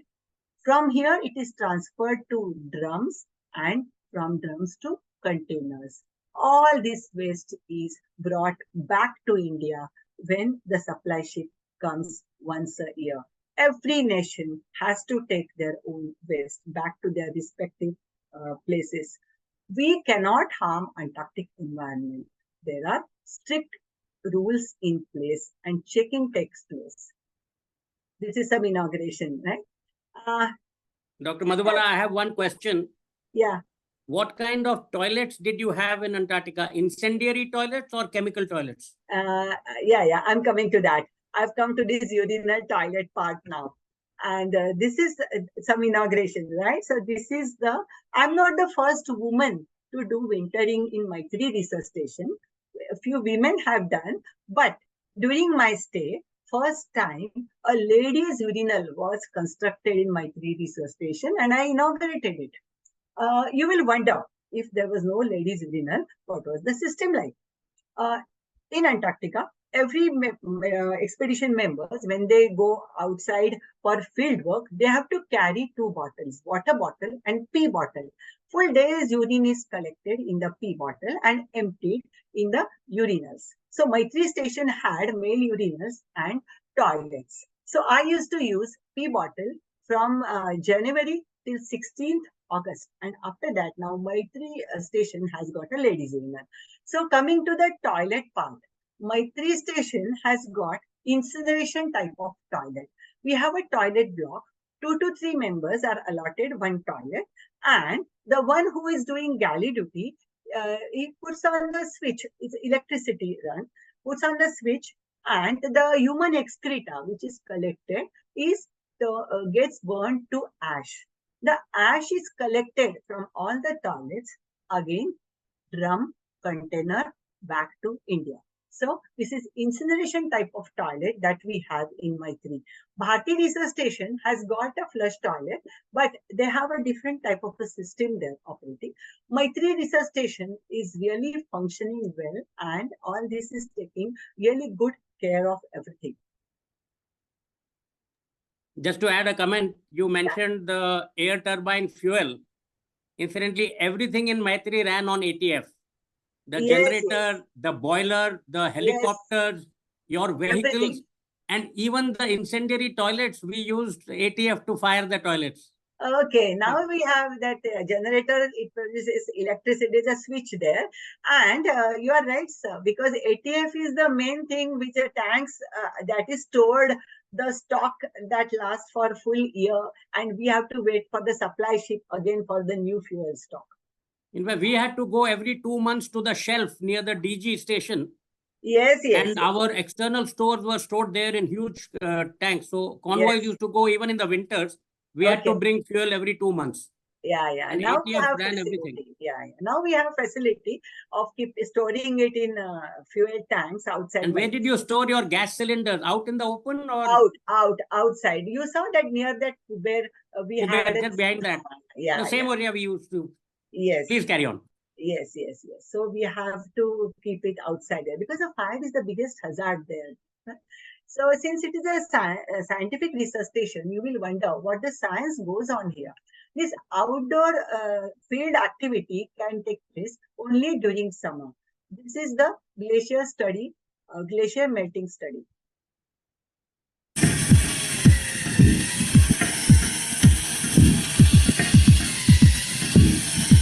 from here, it is transferred to drums, and from drums to containers. All this waste is brought back to India when the supply ship comes once a year. Every nation has to take their own waste back to their respective places. We cannot harm Antarctic environment. There are strict rules in place and checking takes place. This is some inauguration, right? Dr. Madhubala, I have one question. Yeah. What kind of toilets did you have in Antarctica? Incendiary toilets or chemical toilets? Yeah, I'm coming to that. I've come to this urinal toilet part now. And this is some inauguration, right? So this is I'm not the first woman to do wintering in Maitri Research Station. A few women have done, but during my stay, first time a ladies' urinal was constructed in Maitri Research Station, and I inaugurated it. You will wonder, if there was no ladies' urinal, what was the system like? In Antarctica, every expedition members, when they go outside for field work, they have to carry two bottles, water bottle and pee bottle. Full day's urine is collected in the pee bottle and emptied in the urinals. So Maitri Station had male urinals and toilets. So I used to use pee bottle from January till 16th August. And after that, now Maitri Station has got a ladies' urinal. So coming to the toilet part, Maitri Station has got incineration type of toilet. We have a toilet block. 2 to 3 members are allotted one toilet, and the one who is doing galley duty, he puts on the switch. It's electricity run. Puts on the switch, and the human excreta which is collected is gets burned to ash. The ash is collected from all the toilets, again drum, container, back to India. So this is incineration type of toilet that we have in Maitri. Bharti Research Station has got a flush toilet, but they have a different type of a system there operating. Maitri Research Station is really functioning well, and all this is taking really good care of everything. Just to add a comment, you mentioned the air turbine fuel. Incidentally, everything in Maitri ran on ATF. The generator, the boiler, the helicopters, your vehicles, everything. And even the incendiary toilets, we used ATF to fire the toilets. Okay, now we have that generator, it produces electricity, there's a switch there. And you are right, sir, because ATF is the main thing which tanks that is stored the stock that lasts for full year, and we have to wait for the supply ship again for the new fuel stock. In fact, we had to go every 2 months to the shelf near the DG station. Yes. And our external stores were stored there in huge tanks. So convoys used to go even in the winters. We had to bring fuel every 2 months. Yeah. And Now we ATF have ran everything. facility. Yeah. Now we have facility of keep storing it in fuel tanks outside. And where did you store your gas cylinders? Out in the open or Outside? You saw that near that where we had just behind that? Yeah. The same area we used to. Yes. Please carry on. Yes. So we have to keep it outside there because the fire is the biggest hazard there. So since it is a scientific research station, you will wonder what the science goes on here. This outdoor field activity can take place only during summer. This is the glacier study, glacier melting study.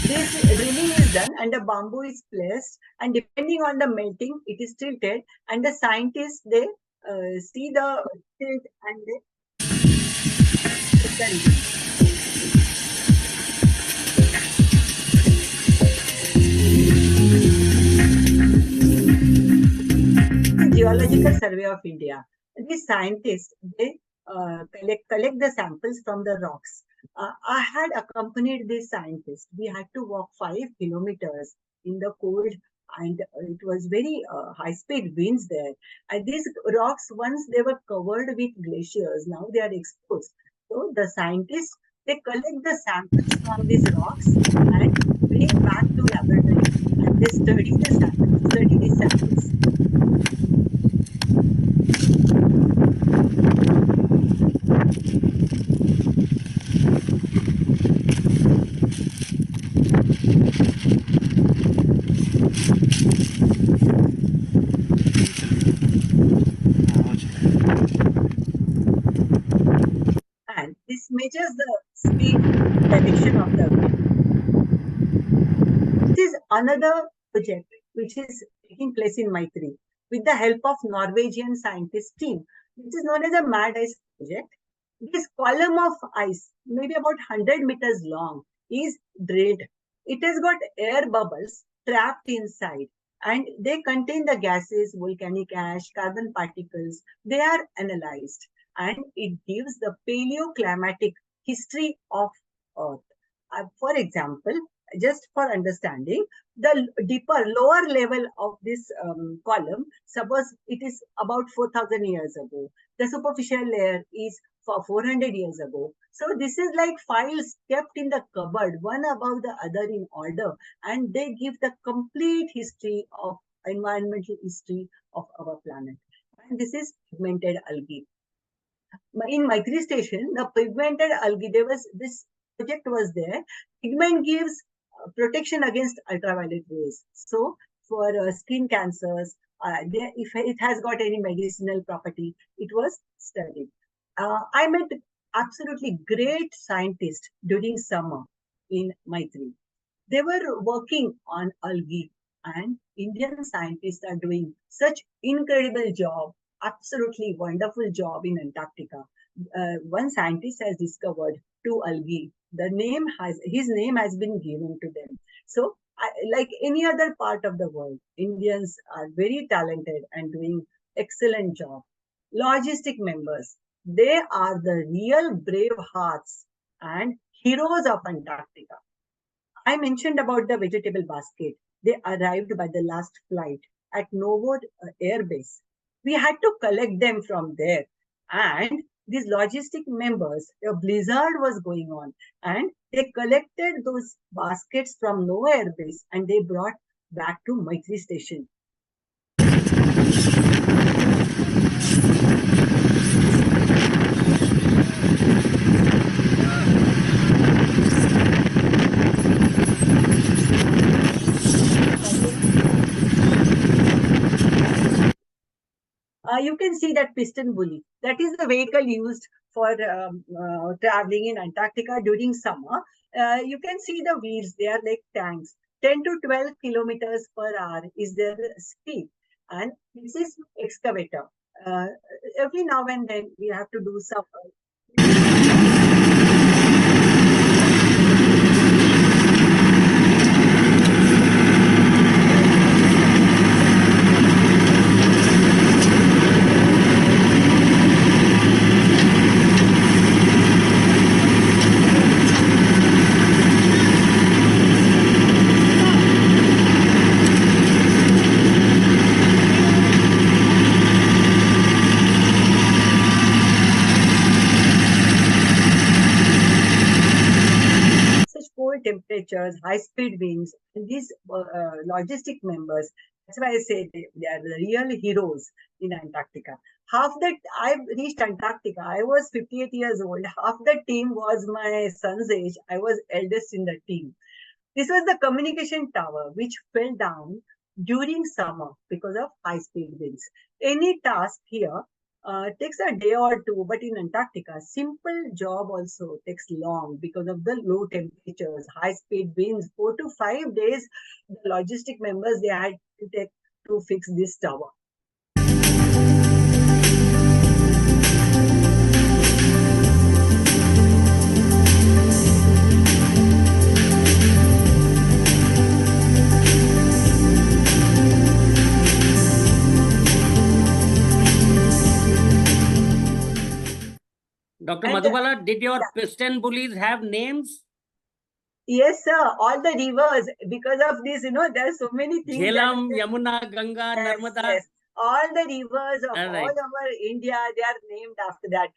This drilling is done and the bamboo is placed, and depending on the melting, it is tilted, and the scientists, they see the tilt and they Geological Survey of India. These scientists, they collect the samples from the rocks. I had accompanied these scientists. We had to walk 5 kilometers in the cold, and it was very high-speed winds there. And these rocks, once they were covered with glaciers, now they are exposed. So the scientists, they collect the samples from these rocks and bring back to laboratory, and they study these samples. And this measures the speed direction of the wind. This is another project which is taking place in Maitri with the help of Norwegian scientist team. This is known as a Mad Ice project. This column of ice, maybe about 100 meters long, is drilled. It has got air bubbles trapped inside, and they contain the gases, volcanic ash, carbon particles. They are analyzed, and it gives the paleoclimatic history of Earth. For example, just for understanding, the lower level of this column, suppose it is about 4,000 years ago. The superficial layer is for 400 years ago. So this is like files kept in the cupboard, one above the other in order, and they give the complete history of environmental history of our planet. And this is pigmented algae. In Maitri station, the pigmented algae, this project was there. Pigment gives protection against ultraviolet rays. So for skin cancers, if it has got any medicinal property, it was studied. I met absolutely great scientists during summer in Maitri. They were working on algae, and Indian scientists are doing such incredible job, absolutely wonderful job in Antarctica. One scientist has discovered 2 algae. His name has been given to them. So, like any other part of the world, Indians are very talented and doing excellent job. Logistic members, they are the real brave hearts and heroes of Antarctica. I mentioned about the vegetable basket. They arrived by the last flight at Novo Air Base. We had to collect them from there. And these logistic members, a blizzard was going on, and they collected those baskets from Novo Air Base and they brought back to Maitri station. You can see that piston bully. That is the vehicle used for traveling in Antarctica during summer. You can see the wheels. They are like tanks. 10 to 12 kilometers per hour is their speed. And this is excavator. Every now and then we have to do some. temperatures, high-speed winds, and these logistic members, that's why I say they are the real heroes in Antarctica. I reached Antarctica. I was 58 years old. Half the team was my son's age. I was eldest in the team. This was the communication tower which fell down during summer because of high-speed winds. Any task here takes a day or two, but in Antarctica, simple job also takes long because of the low temperatures, high-speed winds. 4 to 5 days, the logistic members, they had to take to fix this tower. Dr. And, Madhubala, did your yeah. piston bullies have names? Yes, sir. All the rivers, because of this, there are so many things. Jhelum, Yamuna, Ganga, Yes, Narmada. yes. All the rivers of All right. all over India, they are named after that.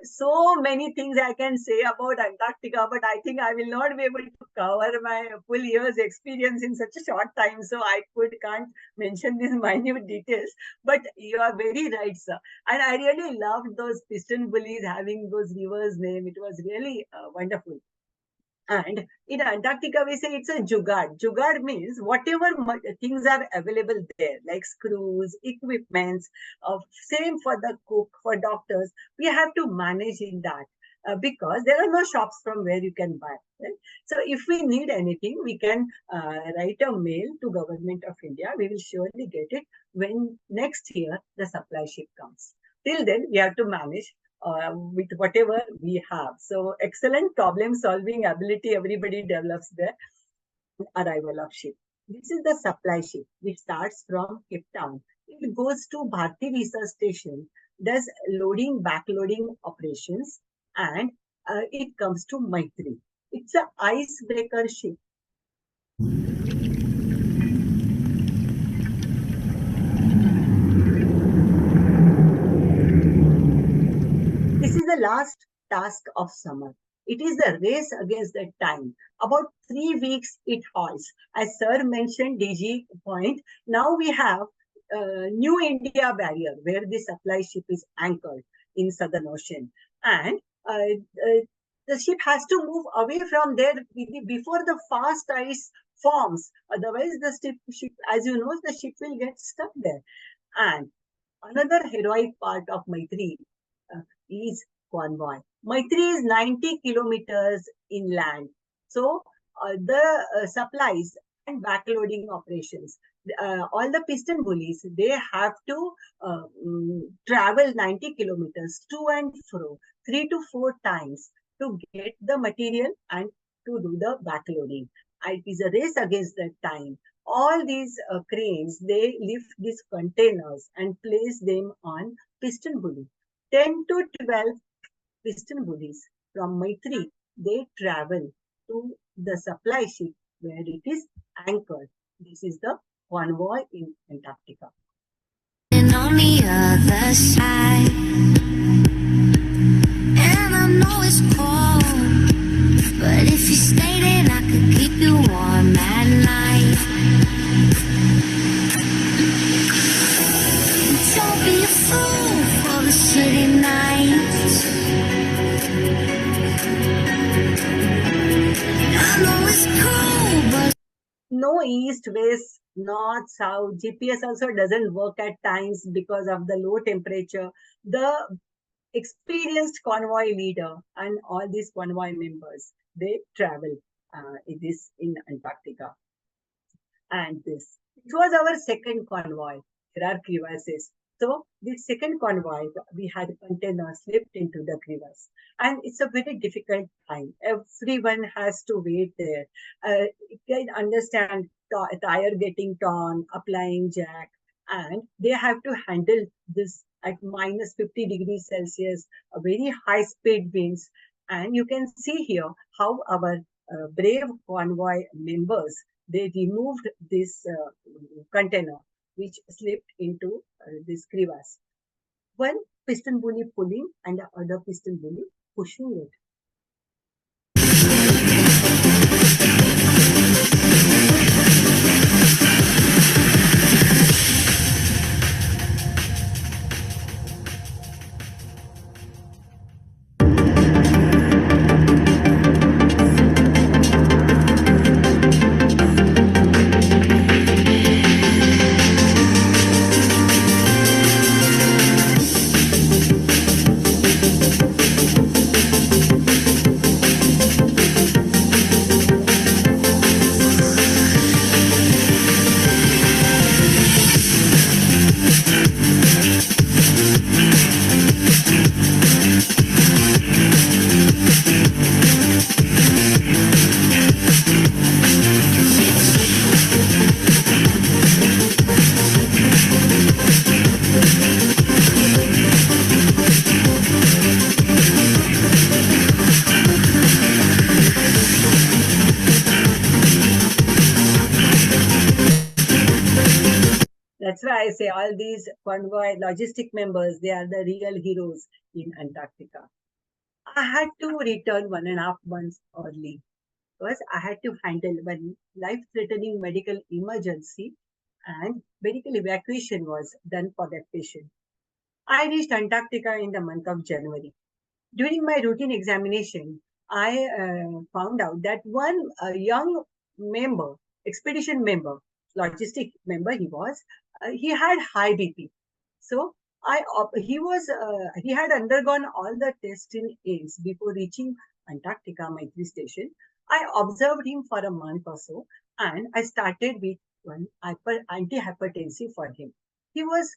So many things I can say about Antarctica, but I think I will not be able to cover my full year's experience in such a short time. So I can't mention these minute details. But you are very right, sir. And I really loved those piston bullies having those rivers' name. It was really wonderful. And in Antarctica, we say it's a jugaad. Jugaad means whatever things are available there, like screws, equipments, same for the cook, for doctors, we have to manage in that. Because there are no shops from where you can buy. Right? So if we need anything, we can write a mail to Government of India. We will surely get it when next year the supply ship comes. Till then, we have to manage with whatever we have. So excellent problem solving ability everybody develops there. Arrival of ship. This is the supply ship which starts from Cape Town. It goes to Bharti Research Station, does loading, backloading operations, and it comes to Maitri. It's an icebreaker ship. This is the last task of summer. It is the race against the time. About 3 weeks it halts. As Sir mentioned, DG point, now we have New India barrier where the supply ship is anchored in Southern Ocean. And the ship has to move away from there before the fast ice forms. Otherwise, the ship, as you know, the ship will get stuck there. And another heroic part of Maitri is convoy. Maitri is 90 kilometers inland. So the supplies and backloading operations, all the piston bullies, they have to travel 90 kilometers to and fro 3 to 4 times to get the material and to do the backloading. It is a race against the time. All these cranes, they lift these containers and place them on piston bully. 10 to 12 piston bullies from Maitri, they travel to the supply ship where it is anchored. This is the convoy in Antarctica. And on the other side, and I know it's cold, but if you stay then I could keep you warm at night. Don't be a fool for the city nights. I know it's cold, but no east, west, north, south. GPS also doesn't work at times because of the low temperature. The experienced convoy leader and all these convoy members, they travel in Antarctica. And it was our second convoy. There are crevasses. So the second convoy, we had containers slipped into the crevasse. And it's a very difficult time. Everyone has to wait there. You can understand tire getting torn, applying jack, and they have to handle this at minus 50 degrees Celsius, a very high speed winds. And you can see here how our brave convoy members, they removed this container which slipped into this crevasse. One piston bully pulling and the other piston bully pushing it. That's why I say all these convoy logistic members, they are the real heroes in Antarctica. I had to return 1.5 months early because I had to handle one life-threatening medical emergency and medical evacuation was done for that patient. I reached Antarctica in the month of January. During my routine examination, I found out that one young member, expedition member, logistic member he was, he had high BP. So he had undergone all the tests in AIDS before reaching Antarctica, my station. I observed him for a month or so, and I started with one antihypertensive for him. He was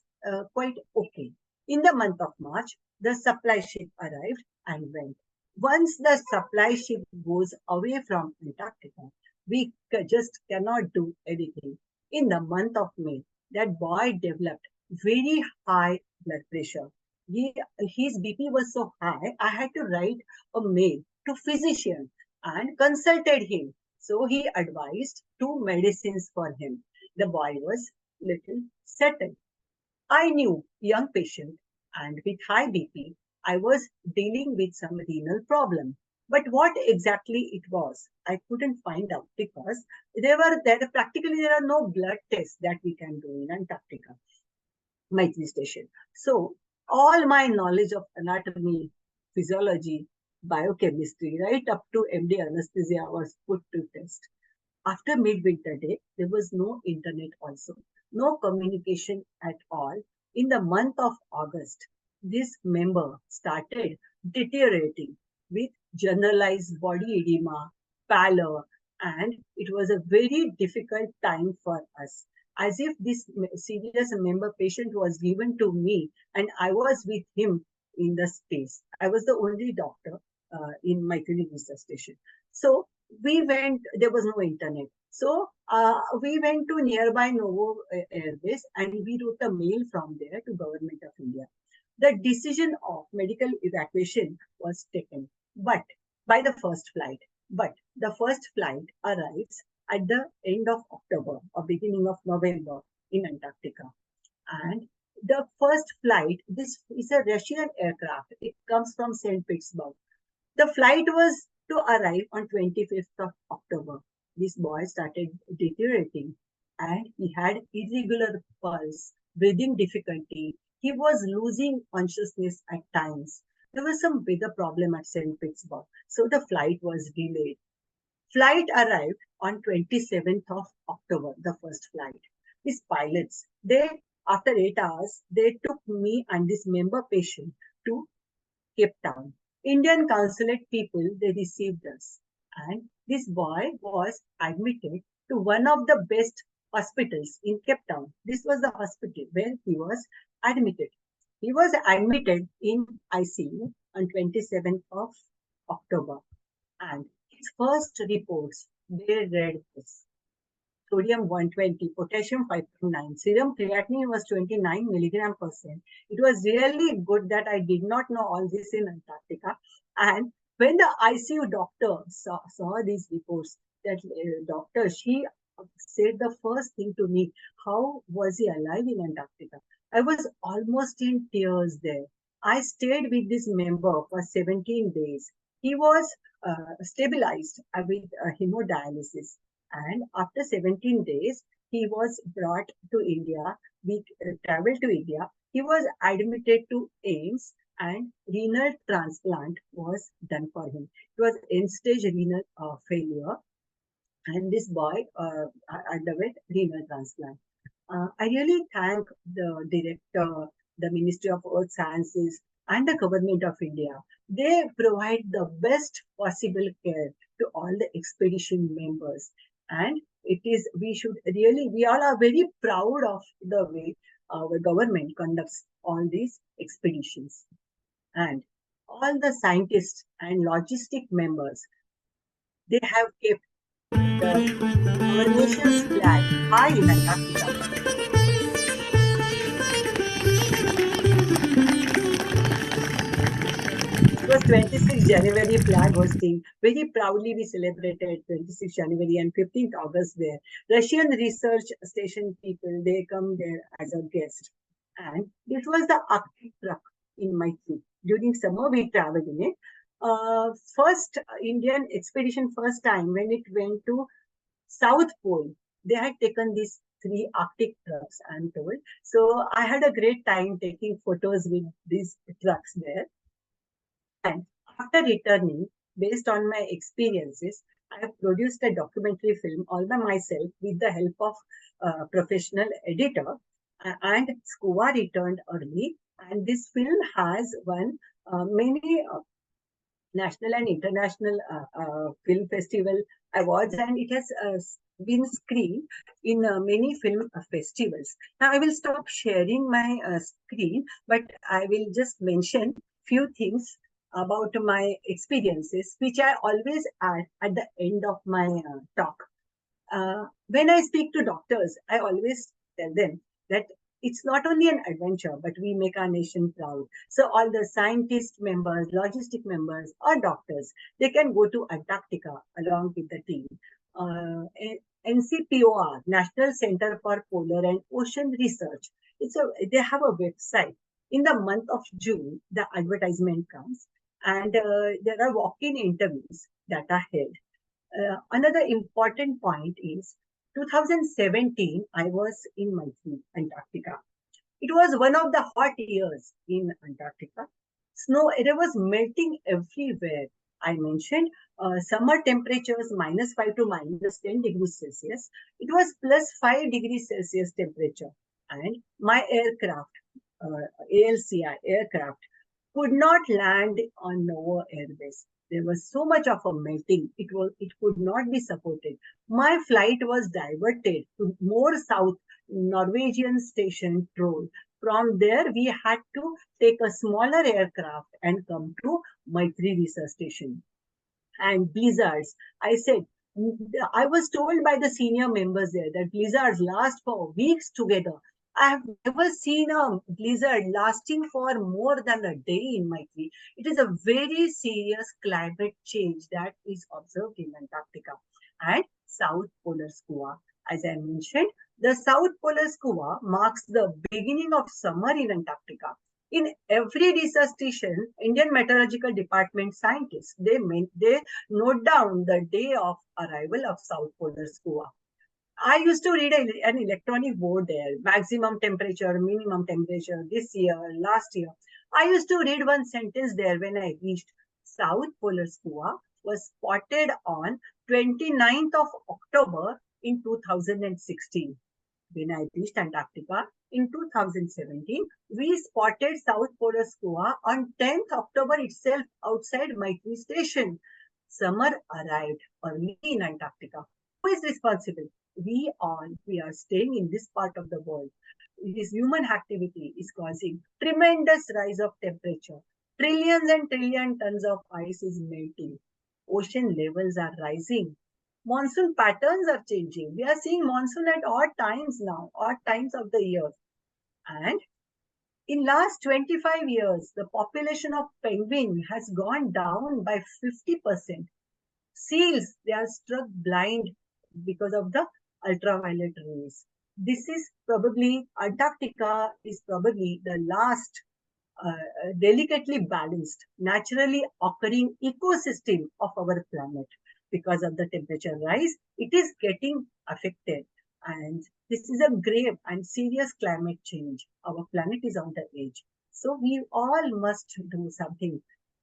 quite okay. In the month of March, the supply ship arrived and went. Once the supply ship goes away from Antarctica, we just cannot do anything. In the month of May, that boy developed very high blood pressure. His BP was so high, I had to write a mail to physician and consulted him. So he advised 2 medicines for him. The boy was little settled. I knew young patient and with high BP, I was dealing with some renal problem. But what exactly it was, I couldn't find out because there are no blood tests that we can do in Antarctica, my station. So all my knowledge of anatomy, physiology, biochemistry, right up to MD anesthesia was put to test. After midwinter day, there was no internet also, no communication at all. In the month of August, this member started deteriorating with generalized body edema, pallor, and it was a very difficult time for us. As if this serious member patient was given to me and I was with him in the space. I was the only doctor in my clinic station. So we went, there was no internet. So we went to nearby Novo Airbase and we wrote a mail from there to Government of India. The decision of medical evacuation was taken, but by the first flight. But the first flight arrives at the end of October or beginning of November in Antarctica. And the first flight, this is a Russian aircraft. It comes from St. Petersburg. The flight was to arrive on 25th of October. This boy started deteriorating and he had irregular pulse, breathing difficulty. He was losing consciousness at times. There was some bigger problem at St. Petersburg. So the flight was delayed. Flight arrived on 27th of October, the first flight. These pilots, after 8 hours, they took me and this member patient to Cape Town. Indian consulate people, they received us. And this boy was admitted to one of the best hospitals in Cape Town. This was the hospital where he was admitted. He was admitted in ICU on 27th of October. And his first reports, they read this. Sodium 120, potassium 5.9, serum creatinine was 29 milligram %. It was really good that I did not know all this in Antarctica. And when the ICU doctor saw these reports, that doctor, she said the first thing to me, how was he alive in Antarctica? I was almost in tears there. I stayed with this member for 17 days. He was stabilized with hemodialysis. And after 17 days, he was brought to India. We traveled to India. He was admitted to AIMS and renal transplant was done for him. It was end-stage renal failure. And this boy underwent renal transplant. I really thank the director, the Ministry of Earth Sciences, and the Government of India. They provide the best possible care to all the expedition members. And we all are very proud of the way our government conducts all these expeditions. And all the scientists and logistic members, they have kept our nation's flag high in Antarctica. was 26th January flag hosting. Very proudly we celebrated 26th January and 15th August there. Russian research station people, they come there as a guest. And it was the Arctic truck in my trip. During summer, we traveled in it. First Indian expedition, first time when it went to South Pole, they had taken these 3 Arctic trucks, I'm told. So I had a great time taking photos with these trucks there. And after returning, based on my experiences, I have produced a documentary film all by myself with the help of a professional editor. And SCUA returned early. And this film has won many national and international film festival awards, and it has been screened in many film festivals. Now I will stop sharing my screen, but I will just mention few things about my experiences, which I always add at the end of my talk. When I speak to doctors, I always tell them that it's not only an adventure, but we make our nation proud. So all the scientist members, logistic members, or doctors, they can go to Antarctica along with the team. NCPOR, National Center for Polar and Ocean Research. They have a website. In the month of June, the advertisement comes, and there are walk-in interviews that are held. Another important point is 2017, I was in Mysore, Antarctica. It was one of the hot years in Antarctica. Snow, it was melting everywhere. I mentioned summer temperatures -5 to -10 degrees Celsius. It was +5 degrees Celsius temperature. And my aircraft, ALCI aircraft, could not land on Novo Airbase. There was so much of a melting, it could not be supported. My flight was diverted to more south, Norwegian station Troll. From there, we had to take a smaller aircraft and come to Maitri Research Station. And blizzards, I said, I was told by the senior members there that blizzards last for weeks together. I have never seen a blizzard lasting for more than a day in my tree. It is a very serious climate change that is observed in Antarctica. And South Polar SCUA. As I mentioned, the South Polar SCUA marks the beginning of summer in Antarctica. In every research station, Indian Meteorological Department scientists, they note down the day of arrival of South Polar SCUA. I used to read an electronic board there, maximum temperature, minimum temperature, this year, last year. I used to read one sentence there when I reached South Polar SCUA was spotted on 29th of October in 2016. When I reached Antarctica in 2017, we spotted South Polar SCUA on 10th October itself outside Maitri Station. Summer arrived early in Antarctica. Who is responsible? We are staying in this part of the world. This human activity is causing tremendous rise of temperature. Trillions and trillion tons of ice is melting. Ocean levels are rising. Monsoon patterns are changing. We are seeing monsoon at odd times now, odd times of the year. And in last 25 years, the population of penguin has gone down by 50%. Seals, they are struck blind because of the ultraviolet rays. This is probably, Antarctica is probably the last delicately balanced, naturally occurring ecosystem of our planet. Because of the temperature rise, it is getting affected. And this is a grave and serious climate change. Our planet is on the edge. So we all must do something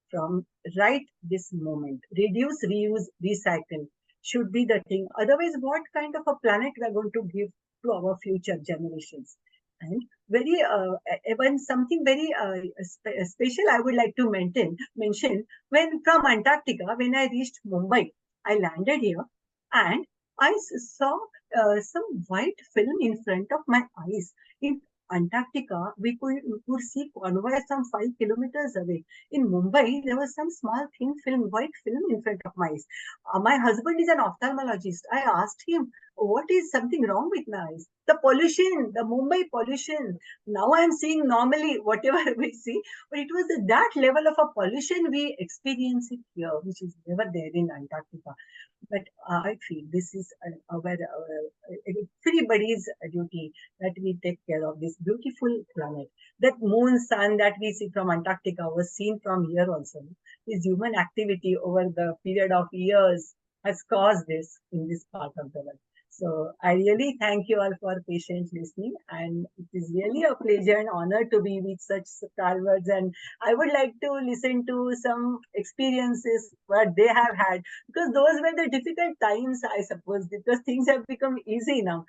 from right this moment. Reduce, reuse, recycle should be the thing. Otherwise, what kind of a planet we are going to give to our future generations? And very when something very special I would like to mention, when from Antarctica, when I reached Mumbai, I landed here and I saw some white film in front of my eyes. In Antarctica, we could see convoy some 5 kilometers away. In Mumbai, there was some small thin film, white film in front of my eyes. My husband is an ophthalmologist. I asked him, what is something wrong with my eyes? The pollution, the Mumbai pollution. Now I'm seeing normally whatever we see, but it was that level of a pollution we experience it here, which is never there in Antarctica. But I feel this is everybody's duty that we take care of this beautiful planet. That moon sun that we see from Antarctica was seen from here also. This human activity over the period of years has caused this in this part of the world. So I really thank you all for patient listening, and it is really a pleasure and honor to be with such stalwarts. And I would like to listen to some experiences what they have had, because those were the difficult times, I suppose, because things have become easy now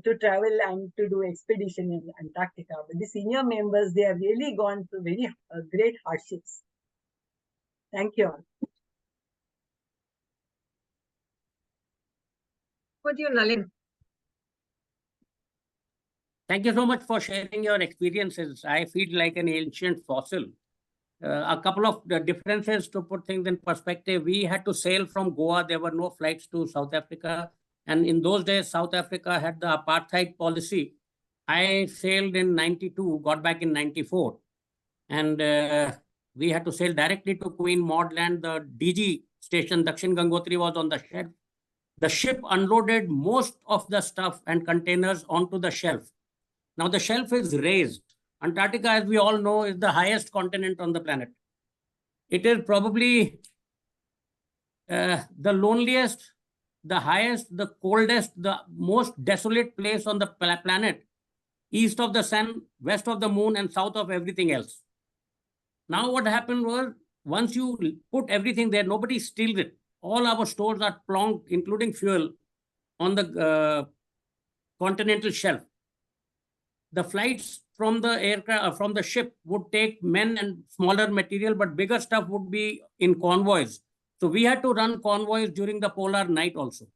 to travel and to do expedition in Antarctica. But the senior members, they have really gone through very great hardships. Thank you all. What do you, Nalin? Thank you so much for sharing your experiences. I feel like an ancient fossil. A couple of the differences to put things in perspective. We had to sail from Goa. There were no flights to South Africa. And in those days, South Africa had the apartheid policy. I sailed in 92, got back in 94. And we had to sail directly to Queen Maud Land. The DG station, Dakshin Gangotri, was on the shelf. The ship unloaded most of the stuff and containers onto the shelf. Now the shelf is raised. Antarctica, as we all know, is the highest continent on the planet. It is probably the loneliest, the highest, the coldest, the most desolate place on the planet, east of the sun, west of the moon, and south of everything else. Now what happened was, once you put everything there, nobody steals it. All our stores are plonked, including fuel, on the continental shelf. The flights from the aircraft, from the ship, would take men and smaller material, but bigger stuff would be in convoys. So we had to run convoys during the polar night also.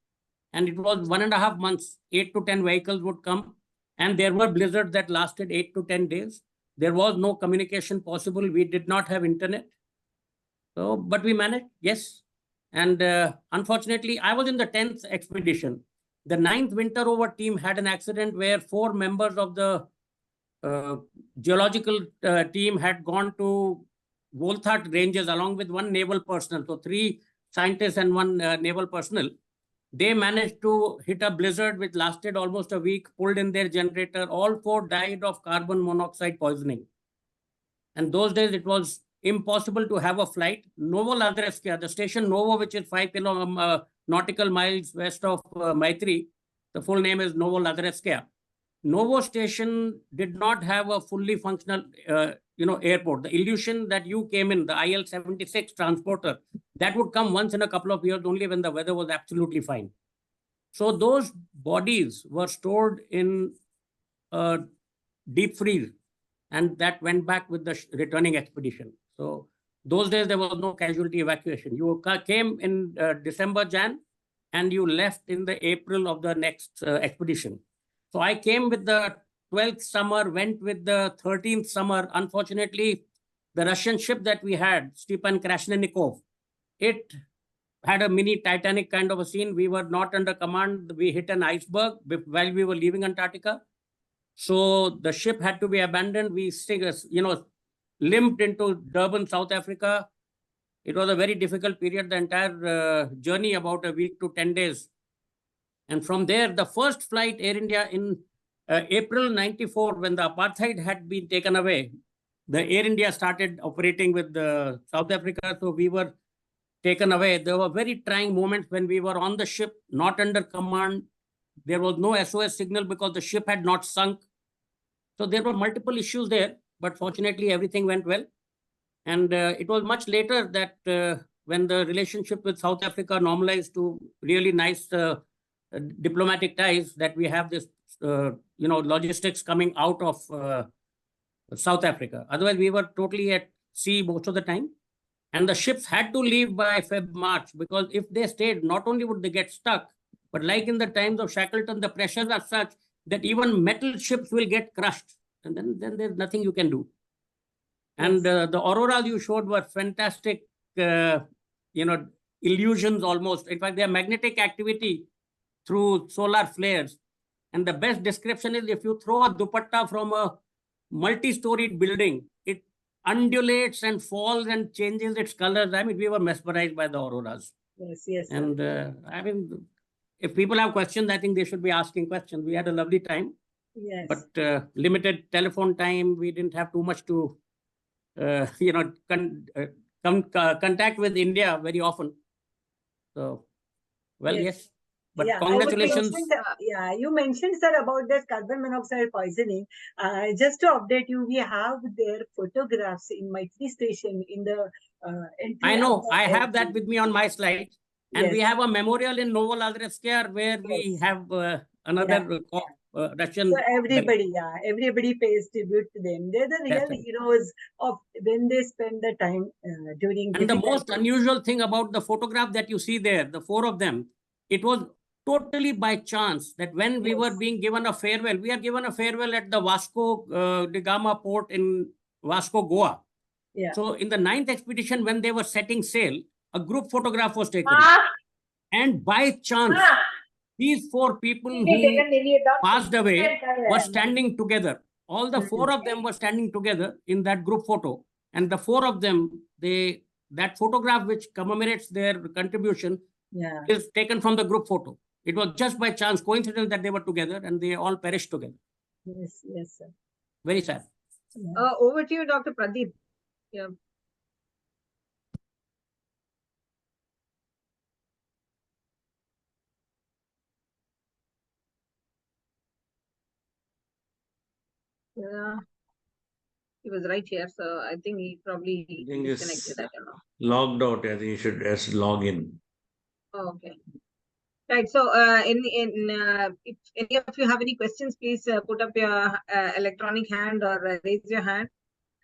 And it was 1.5 months, 8 to 10 vehicles would come. And there were blizzards that lasted 8 to 10 days. There was no communication possible. We did not have internet. So, but we managed, yes. And unfortunately, I was in the 10th expedition. The 9th winter over team had an accident where 4 members of the geological team had gone to Wolthart ranges along with 1 naval personnel. So 3 scientists and 1 naval personnel. They managed to hit a blizzard which lasted almost a week, pulled in their generator. All 4 died of carbon monoxide poisoning. And those days it was impossible to have a flight. Novo Ladreskaya, the station Novo, which is 5 nautical miles west of Maitri, the full name is Novo Ladreskaya. Novo station did not have a fully functional airport. The illusion that you came in, the IL-76 transporter, that would come once in a couple of years only when the weather was absolutely fine. So those bodies were stored in deep freeze, and that went back with the returning expedition. So those days there was no casualty evacuation. You came in December, Jan, and you left in the April of the next expedition. So I came with the 12th summer, went with the 13th summer. Unfortunately, the Russian ship that we had, Stepan Krashenikov, it had a mini Titanic kind of a scene. We were not under command. We hit an iceberg while we were leaving Antarctica. So the ship had to be abandoned. We limped into Durban, South Africa. It was a very difficult period, the entire journey, about a week to 10 days. And from there, the first flight, Air India, in April 94, when the apartheid had been taken away, the Air India started operating with South Africa. So we were taken away. There were very trying moments when we were on the ship, not under command. There was no SOS signal because the ship had not sunk. So there were multiple issues there, but fortunately everything went well. And it was much later that when the relationship with South Africa normalized to really nice diplomatic ties, that we have this, logistics coming out of South Africa. Otherwise, we were totally at sea most of the time. And the ships had to leave by March, because if they stayed, not only would they get stuck, but like in the times of Shackleton, the pressures are such that even metal ships will get crushed. And then there's nothing you can do. And the auroras you showed were fantastic, illusions almost. In fact, their magnetic activity through solar flares. And the best description is if you throw a dupatta from a multi-storied building, it undulates and falls and changes its colors. I mean, we were mesmerized by the auroras. Yes, yes. Sir. And I mean, if people have questions, I think they should be asking questions. We had a lovely time, Yes. but limited telephone time. We didn't have too much to, contact with India very often. So, well, yes. But Yeah, congratulations. You mentioned, sir, about this carbon monoxide poisoning. Just to update you, we have their photographs in Maitri station in the entry. I know. I have that with me on my slide. And we Yes. have a memorial in Novoladrevskaya where we have another Russian. So everybody pays tribute to them. They're the real heroes of when they spend the time during. And the most unusual thing about the photograph that you see there, the four of them, it was totally by chance that when we were being given a farewell, we are given a farewell at the Vasco da Gama port in Vasco, Goa. Yeah. So in the 9th expedition, when they were setting sail, a group photograph was taken. And by chance, these four people who passed away were standing together. All the four of them were standing together in that group photo. And the four of them, that photograph which commemorates their contribution is taken from the group photo. It was just by chance, coincidence that they were together and they all perished together. Yes, yes, sir. Very sad. Over to you, Dr. Pradeep. Yeah. Yeah, he was right here, so I think he probably disconnected. I don't know. Logged out. I think you should log in. Oh, okay. Right. So, if any of you have any questions, please put up your electronic hand or raise your hand.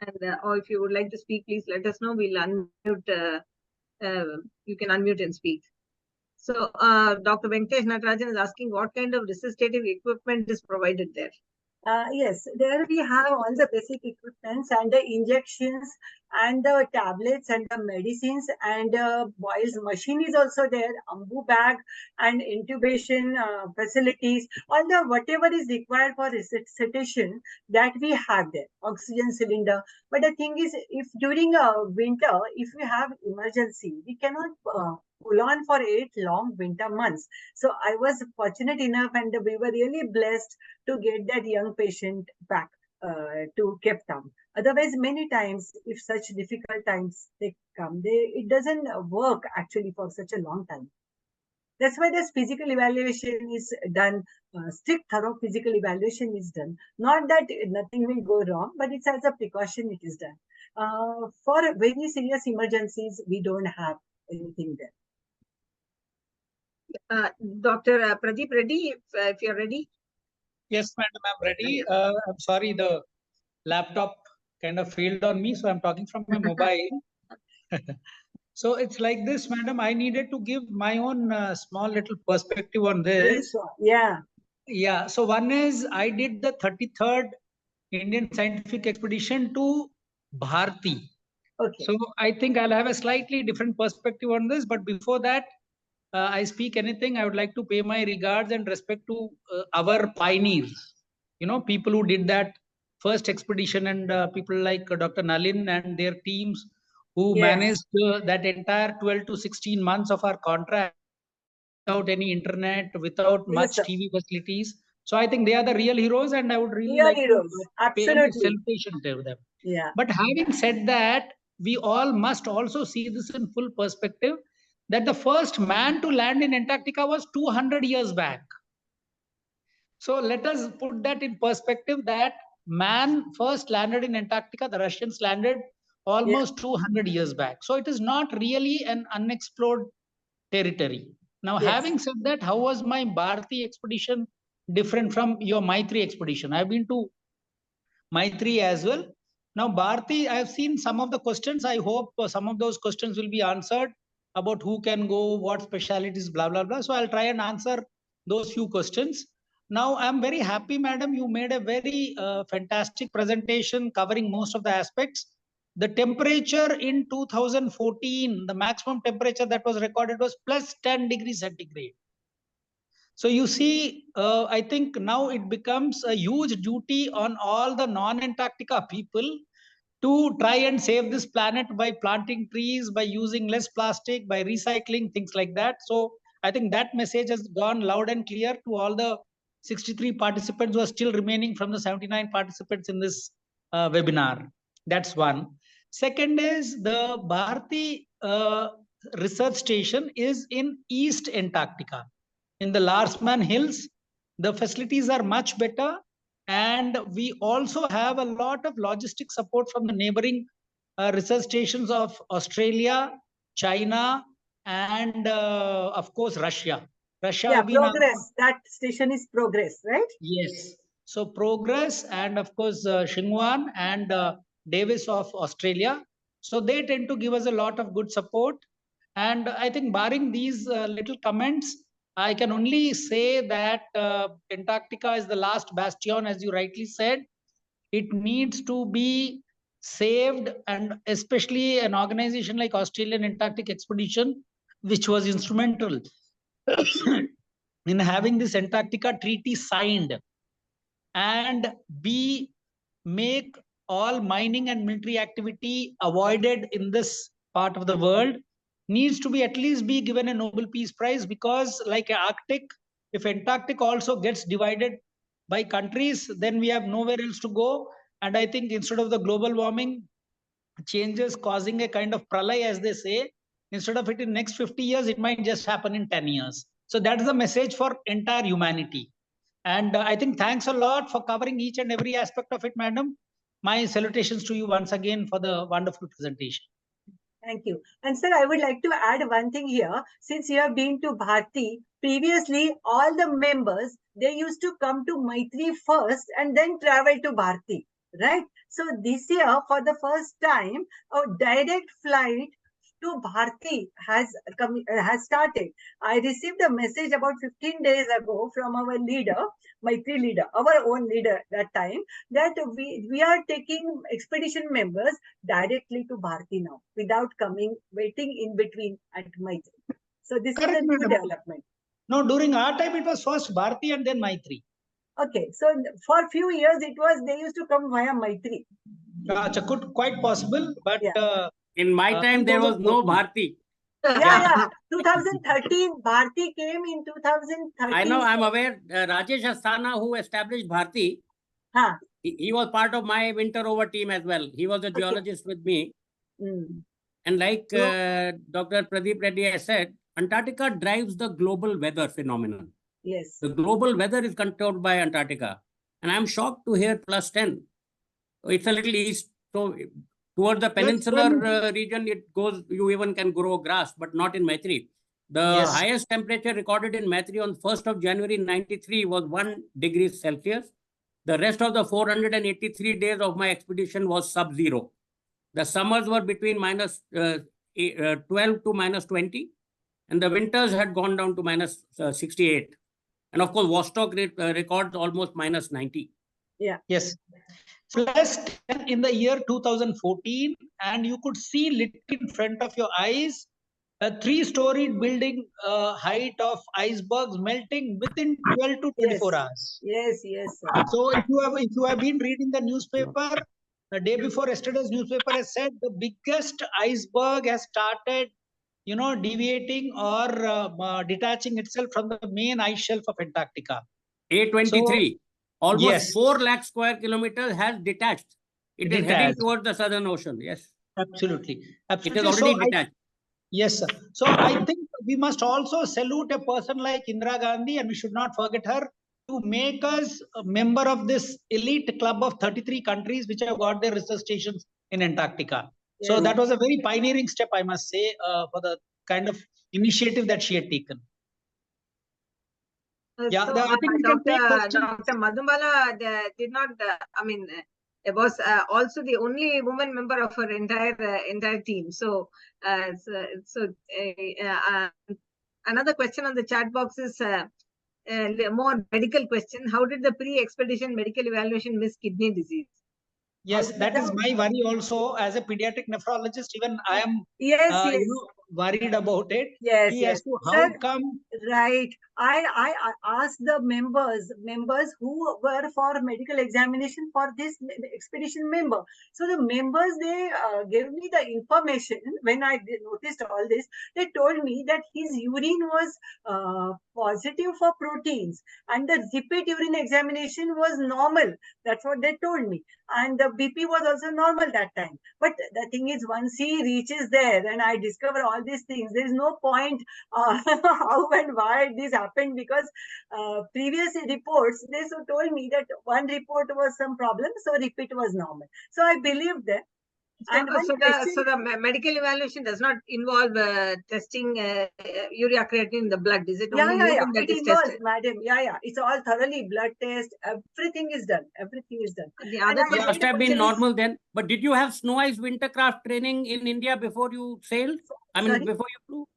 And or if you would like to speak, please let us know. We'll unmute. You can unmute and speak. So, Dr. Venkatesh Natarajan is asking what kind of resuscitative equipment is provided there. Yes, there we have all the basic equipments and the injections and the tablets and the medicines and boils machine is also there, ambu bag and intubation facilities, all the whatever is required for resuscitation that we have there, oxygen cylinder. But the thing is, if during winter, if we have emergency, we cannot pull on for 8 long winter months. So I was fortunate enough and we were really blessed to get that young patient back to Cape Town. Otherwise, many times, if such difficult times they come, it doesn't work actually for such a long time. That's why this physical evaluation is done, strict thorough physical evaluation is done. Not that nothing will go wrong, but it's as a precaution it is done. For very serious emergencies, we don't have anything there. Dr. Pradeep Reddy, if you're ready. Yes, madam, I'm ready. I'm sorry, the laptop kind of failed on me, so I'm talking from my mobile. So it's like this, madam. I needed to give my own small little perspective on this. Yeah. Yeah. So one is I did the 33rd Indian scientific expedition to Bharti. Okay. So I think I'll have a slightly different perspective on this. But before that, I speak anything, I would like to pay my regards and respect to our pioneers. You know, people who did that first expedition and people like Dr. Nalin and their teams who managed that entire 12 to 16 months of our contract without any internet, without much TV facilities. So I think they are the real heroes and I would really like to pay my salutation to them. Yeah. But having said that, we all must also see this in full perspective that the first man to land in Antarctica was 200 years back. So let us put that in perspective that man first landed in Antarctica, the Russians landed almost 200 years back. So it is not really an unexplored territory. Now, having said that, how was my Bharti expedition different from your Maitri expedition? I've been to Maitri as well. Now, Bharti, I've seen some of the questions. I hope some of those questions will be answered about who can go, what specialties, blah, blah, blah. So I'll try and answer those few questions. Now, I'm very happy, madam. You made a very fantastic presentation covering most of the aspects. The temperature in 2014, the maximum temperature that was recorded was plus 10 degrees centigrade. So you see, I think now it becomes a huge duty on all the non-Antarctica people to try and save this planet by planting trees, by using less plastic, by recycling, things like that. So I think that message has gone loud and clear to all the 63 participants who are still remaining from the 79 participants in this webinar. That's one. Second is the Bharati research station is in East Antarctica, in the Larsman Hills. The facilities are much better. And we also have a lot of logistic support from the neighboring research stations of Australia, China, and of course, Russia. Russia Yeah, have been Progress. That station is Progress, right? yes. So Progress and of course Xinhuan and Davis of Australia. So they tend to give us a lot of good support. And I think barring these little comments, I can only say that Antarctica is the last bastion, as you rightly said. It needs to be saved, and especially an organization like Australian Antarctic Expedition, which was instrumental in having this Antarctica Treaty signed, and B, make all mining and military activity avoided in this part of the world, needs to be at least be given a Nobel Peace Prize, because like Arctic, if Antarctic also gets divided by countries, then we have nowhere else to go. And I think instead of the global warming changes causing a kind of pralay, as they say, instead of it in next 50 years, it might just happen in 10 years. So that is the message for entire humanity. And I think thanks a lot for covering each and every aspect of it, madam. My salutations to you once again for the wonderful presentation. Thank you. And sir, I would like to add one thing here. Since you have been to Bharti, previously all the members, they used to come to Maitri first and then travel to Bharti, right? So this year, for the first time, a direct flight to Bharti has started. I received a message about 15 days ago from our leader, Maitri leader, our own leader that time, that we are taking expedition members directly to Bharti now, without waiting in between at Maitri. So this is a new development. No, during our time, it was first Bharti and then Maitri. Okay, so for a few years, they used to come via Maitri. Quite possible, but in my time, there was no Bharti. Yeah. 2013, Bharti came in 2013. I know, I'm aware. Rajesh Asthana, who established Bharti, he was part of my winter over team as well. He was a geologist with me. And like Dr. Pradeep Reddy has said, Antarctica drives the global weather phenomenon. Yes. The global weather is controlled by Antarctica. And I'm shocked to hear +10. It's a little east. So toward the peninsular region, it goes, you even can grow grass, but not in Maitri. The highest temperature recorded in Maitri on 1st of January 93 was 1 degree Celsius. The rest of the 483 days of my expedition was sub-zero. The summers were between minus 12 to minus 20, and the winters had gone down to minus 68. And of course, Vostok records almost minus 90. Yeah. Yes. Plus 10 in the year 2014, and you could see literally in front of your eyes a 3-storied building height of icebergs melting within 12 to 24 hours. Yes, yes. Sir. So if you have been reading the newspaper, the day before yesterday's newspaper has said the biggest iceberg has started, deviating or detaching itself from the main ice shelf of Antarctica. A23. So, almost 4 lakh square kilometers has detached. It is heading towards the Southern Ocean. Yes. Absolutely. It is already detached. Yes, sir. So I think we must also salute a person like Indira Gandhi, and we should not forget her, to make us a member of this elite club of 33 countries which have got their research stations in Antarctica. Yes. So that was a very pioneering step, I must say, for the kind of initiative that she had taken. Yeah, so I think Dr. Madhubala did not, it was also the only woman member of her entire team. So, another question on the chat box is a more medical question. How did the pre-expedition medical evaluation miss kidney disease? Yes, that is my worry also. As a pediatric nephrologist, even I am, worried about it. Yes, He yes. has to, how Sir, come? right. I asked the members who were for medical examination for this expedition member. So the members, they gave me the information when I noticed all this. They told me that his urine was positive for proteins and the repeat urine examination was normal. That's what they told me. And the BP was also normal that time. But the thing is, once he reaches there and I discover all these things, there is no point how and why this happened, because previous reports, they so told me that one report was some problem, so repeat was normal. So I believed them. And one So question, the medical evaluation does not involve testing urea creatinine in the blood. Is it only urine that It is involves, tested? madam. It's all thoroughly blood test. Everything is done. Everything is done. The And other I It must have been normal then. But did you have snow ice wintercraft training in India before you sailed? I mean, Sorry? before you flew?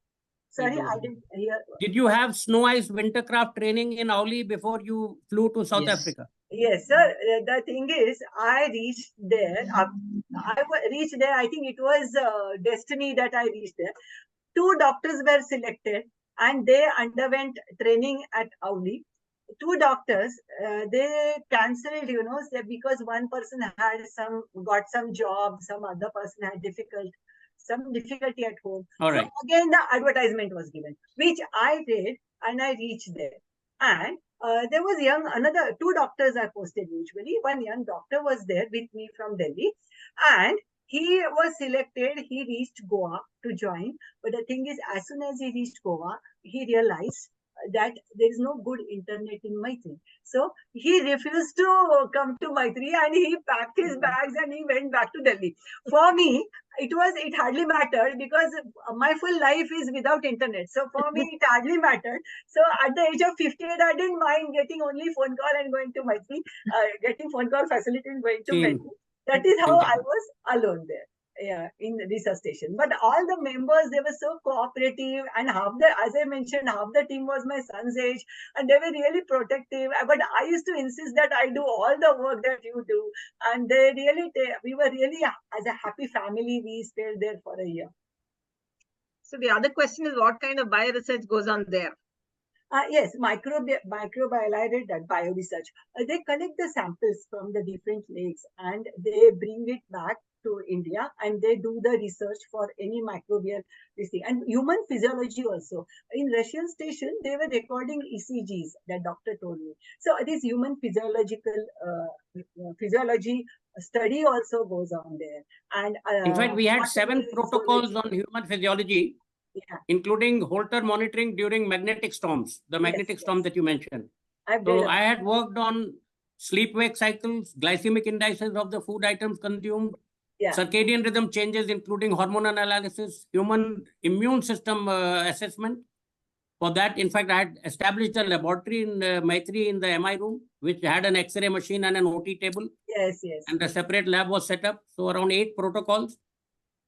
Sorry, I didn't hear. Did you have snow ice wintercraft training in Auli before you flew to South Yes. Africa? Yes, sir. The thing is, I reached there. Reached there. I think it was destiny that I reached there. 2 doctors were selected, and they underwent training at Auli. 2 doctors, they cancelled, because one person had got some job, some other person had some difficulty at home. All So right. again, the advertisement was given, which I did, and I reached there. And there was another 2 doctors are posted usually. One young doctor was there with me from Delhi, and he was selected. He reached Goa to join. But the thing is, as soon as he reached Goa, he realized that there is no good internet in Maitri. So he refused to come to Maitri, and he packed his bags and he went back to Delhi. For me, it hardly mattered, because my full life is without internet. So for me, it hardly mattered. So at the age of 58, I didn't mind getting only phone call and going to Maitri, getting phone call facility and going to Same. Maitri. That is how I was alone there. Yeah, in the research station. But all the members, they were so cooperative, and as I mentioned, half the team was my son's age, and they were really protective. But I used to insist that I do all the work that you do, and we were really, as a happy family, we stayed there for a year. So the other question is, what kind of bio research goes on there? Yes, microbial, I read that, bio research. They collect the samples from the different lakes and they bring it back to India, and they do the research for any microbial thing. And human physiology also. In Russian station, they were recording ECGs, that doctor told me. So this human physiology study also goes on there. And in fact, we had 7 protocols on human physiology, including Holter monitoring during magnetic storms, the magnetic storm that you mentioned. So I had worked on sleep-wake cycles, glycemic indices of the food items consumed, circadian rhythm changes, including hormone analysis, human immune system assessment. For that, in fact, I had established a laboratory in Maitri in the MI room, which had an X-ray machine and an OT table. Yes. And a separate lab was set up. So around 8 protocols.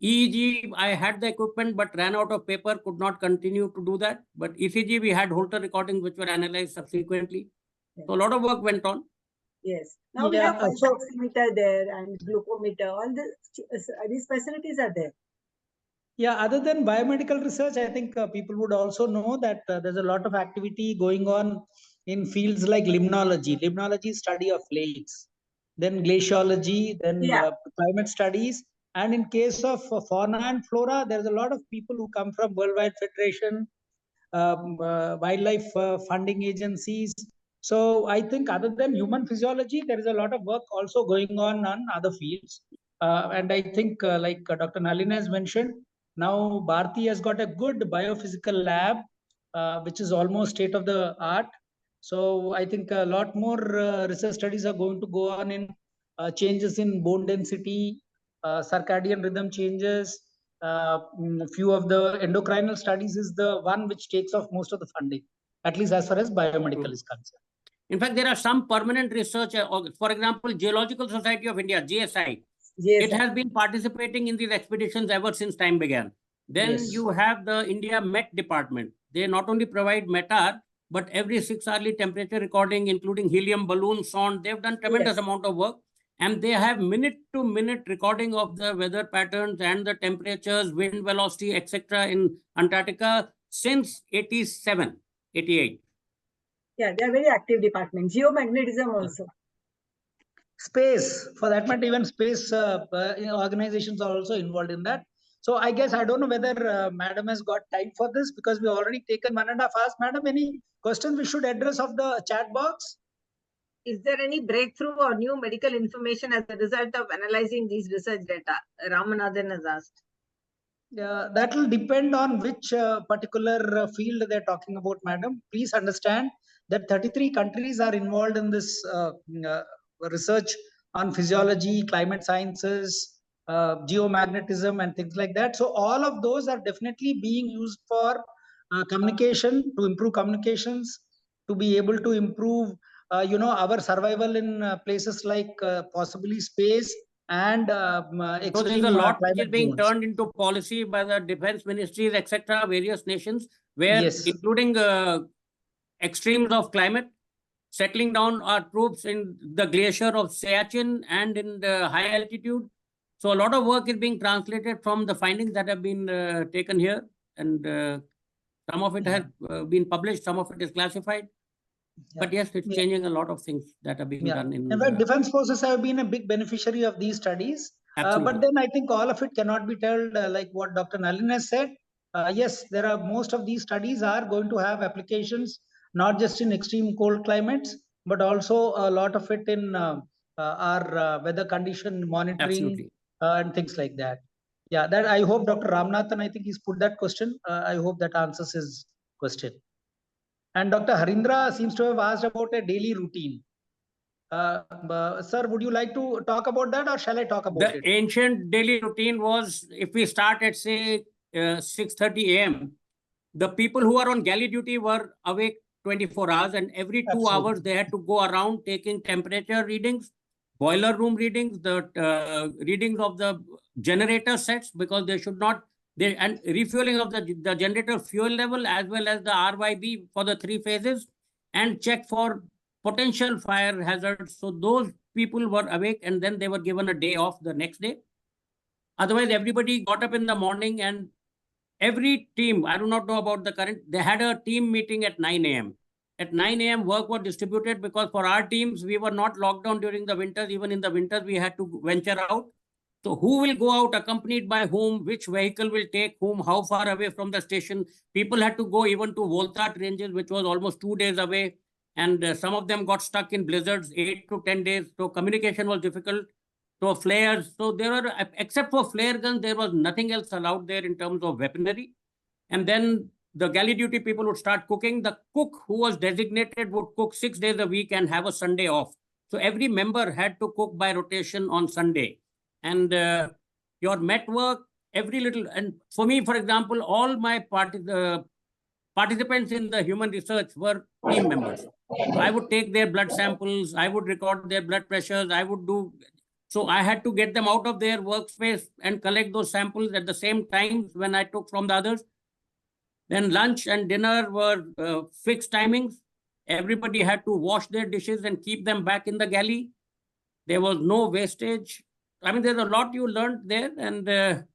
EEG, I had the equipment, but ran out of paper, could not continue to do that. But ECG, we had Holter recordings, which were analyzed subsequently. So a lot of work went on. Yes. Now we have pulse oximeter there and glucometer. All these facilities are there. Yeah, other than biomedical research, I think people would also know that there's a lot of activity going on in fields like limnology. Limnology is study of lakes, then glaciology, then climate studies. And in case of fauna and flora, there's a lot of people who come from Worldwide Federation, wildlife funding agencies. So I think other than human physiology, there is a lot of work also going on other fields. And I think like Dr. Nalina has mentioned, now Bharti has got a good biophysical lab, which is almost state of the art. So I think a lot more research studies are going to go on in changes in bone density, circadian rhythm changes. Few of the endocrinal studies is the one which takes off most of the funding, at least as far as biomedical is concerned. In fact, there are some permanent research, for example, Geological Society of India, GSI. It has been participating in these expeditions ever since time began. Then you have the India Met Department. They not only provide METAR, but every 6-hourly temperature recording, including helium balloon sound. They've done tremendous amount of work. and they have minute-to-minute recording of the weather patterns and the temperatures, wind velocity, etc. in Antarctica since 87, 88. Yeah, they are very active department. Geomagnetism also. Space, for that matter, even space organizations are also involved in that. So I guess, I don't know whether Madam has got time for this, because we already taken 1.5 hours. Madam, any questions we should address of the chat box? Is there any breakthrough or new medical information as a result of analyzing these research data? Ramanathan has asked. That will depend on which particular field they're talking about, Madam. Please understand that 33 countries are involved in this research on physiology, climate sciences, geomagnetism, and things like that. So all of those are definitely being used for communication, to improve communications, to be able to improve our survival in places like possibly space and So extreme there's a lot which is climate being zones. turned into policy by the defense ministries, etc., various nations, where Yes. including extremes of climate, settling down our troops in the glacier of Siachen and in the high altitude. So a lot of work is being translated from the findings that have been taken here, and some of it has been published, some of it is classified. But yes, it's changing a lot of things that are being done. In fact, defense forces have been a big beneficiary of these studies. But then I think all of it cannot be told like what Dr. Nalin has said. Yes, there are most of these studies are going to have applications, not just in extreme cold climates, but also a lot of it in our weather condition monitoring and things like that. Yeah, that I hope Dr. Ramanathan, I think he's put that question. I hope that answers his question. And Dr. Harindra seems to have asked about a daily routine. Sir, would you like to talk about that, or shall I talk about it? The ancient daily routine was, if we start at say 6:30 a.m., the people who are on galley duty were awake 24 hours, and every 2 hours they had to go around taking temperature readings, boiler room readings, the readings of the generator sets, because they should not, and refueling of the generator fuel level as well as the RYB for the 3 phases, and check for potential fire hazards. So those people were awake, and then they were given a day off the next day. Otherwise, everybody got up in the morning, and every team, I do not know about the current, they had a team meeting at 9 a.m. At 9 a.m. work was distributed, because for our teams, we were not locked down during the winters. Even in the winters, we had to venture out. So who will go out, accompanied by whom, which vehicle will take whom, how far away from the station. People had to go even to Voltat ranges, which was almost 2 days away. And some of them got stuck in blizzards, 8 to 10 days. So communication was difficult. So flares. So there were, except for flare guns, there was nothing else allowed there in terms of weaponry. And then the galley duty people would start cooking. The cook who was designated would cook 6 days a week and have a Sunday off. So every member had to cook by rotation on Sunday. And your network, every little, and for me, for example, all my participants in the human research were team members. So I would take their blood samples, I would record their blood pressures, I would do. So I had to get them out of their workspace and collect those samples at the same time when I took from the others. Then lunch and dinner were fixed timings. Everybody had to wash their dishes and keep them back in the galley. There was no wastage. I mean, there's a lot you learned there, and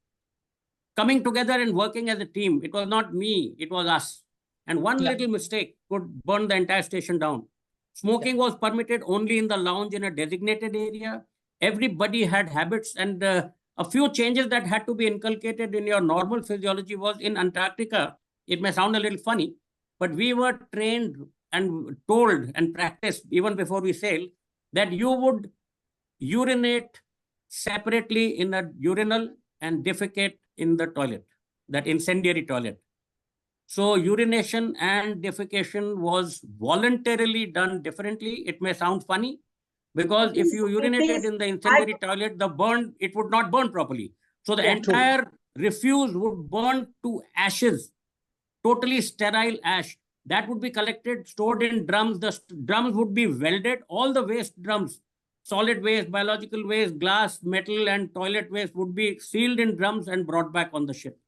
coming together and working as a team. It was not me, it was us. And one little mistake could burn the entire station down. Smoking was permitted only in the lounge in a designated area. Everybody had habits, and a few changes that had to be inculcated in your normal physiology was in Antarctica. It may sound a little funny, but we were trained and told and practiced even before we sailed that you would urinate separately in a urinal and defecate in the toilet, that incendiary toilet. So urination and defecation was voluntarily done differently. It may sound funny, because if you urinated in the incendiary toilet, it would not burn properly. So the entire refuse would burn to ashes, totally sterile ash. That would be collected, stored in drums. The drums would be welded. All the waste drums, solid waste, biological waste, glass, metal, and toilet waste would be sealed in drums and brought back on the ship.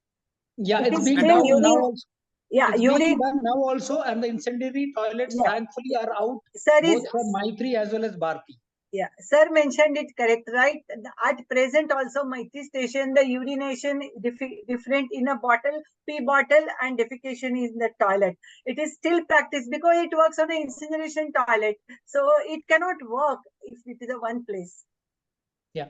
Yeah, it's being done now also. Yeah, it's being done now also, and the incendiary toilets thankfully are out, both from Maitri as well as Bharti. Yeah, sir mentioned it correct, right? At present also Maitri station, the urination different in a bottle, pee bottle, and defecation is in the toilet. It is still practiced because it works on an incineration toilet. So it cannot work if it is a one place. Yeah.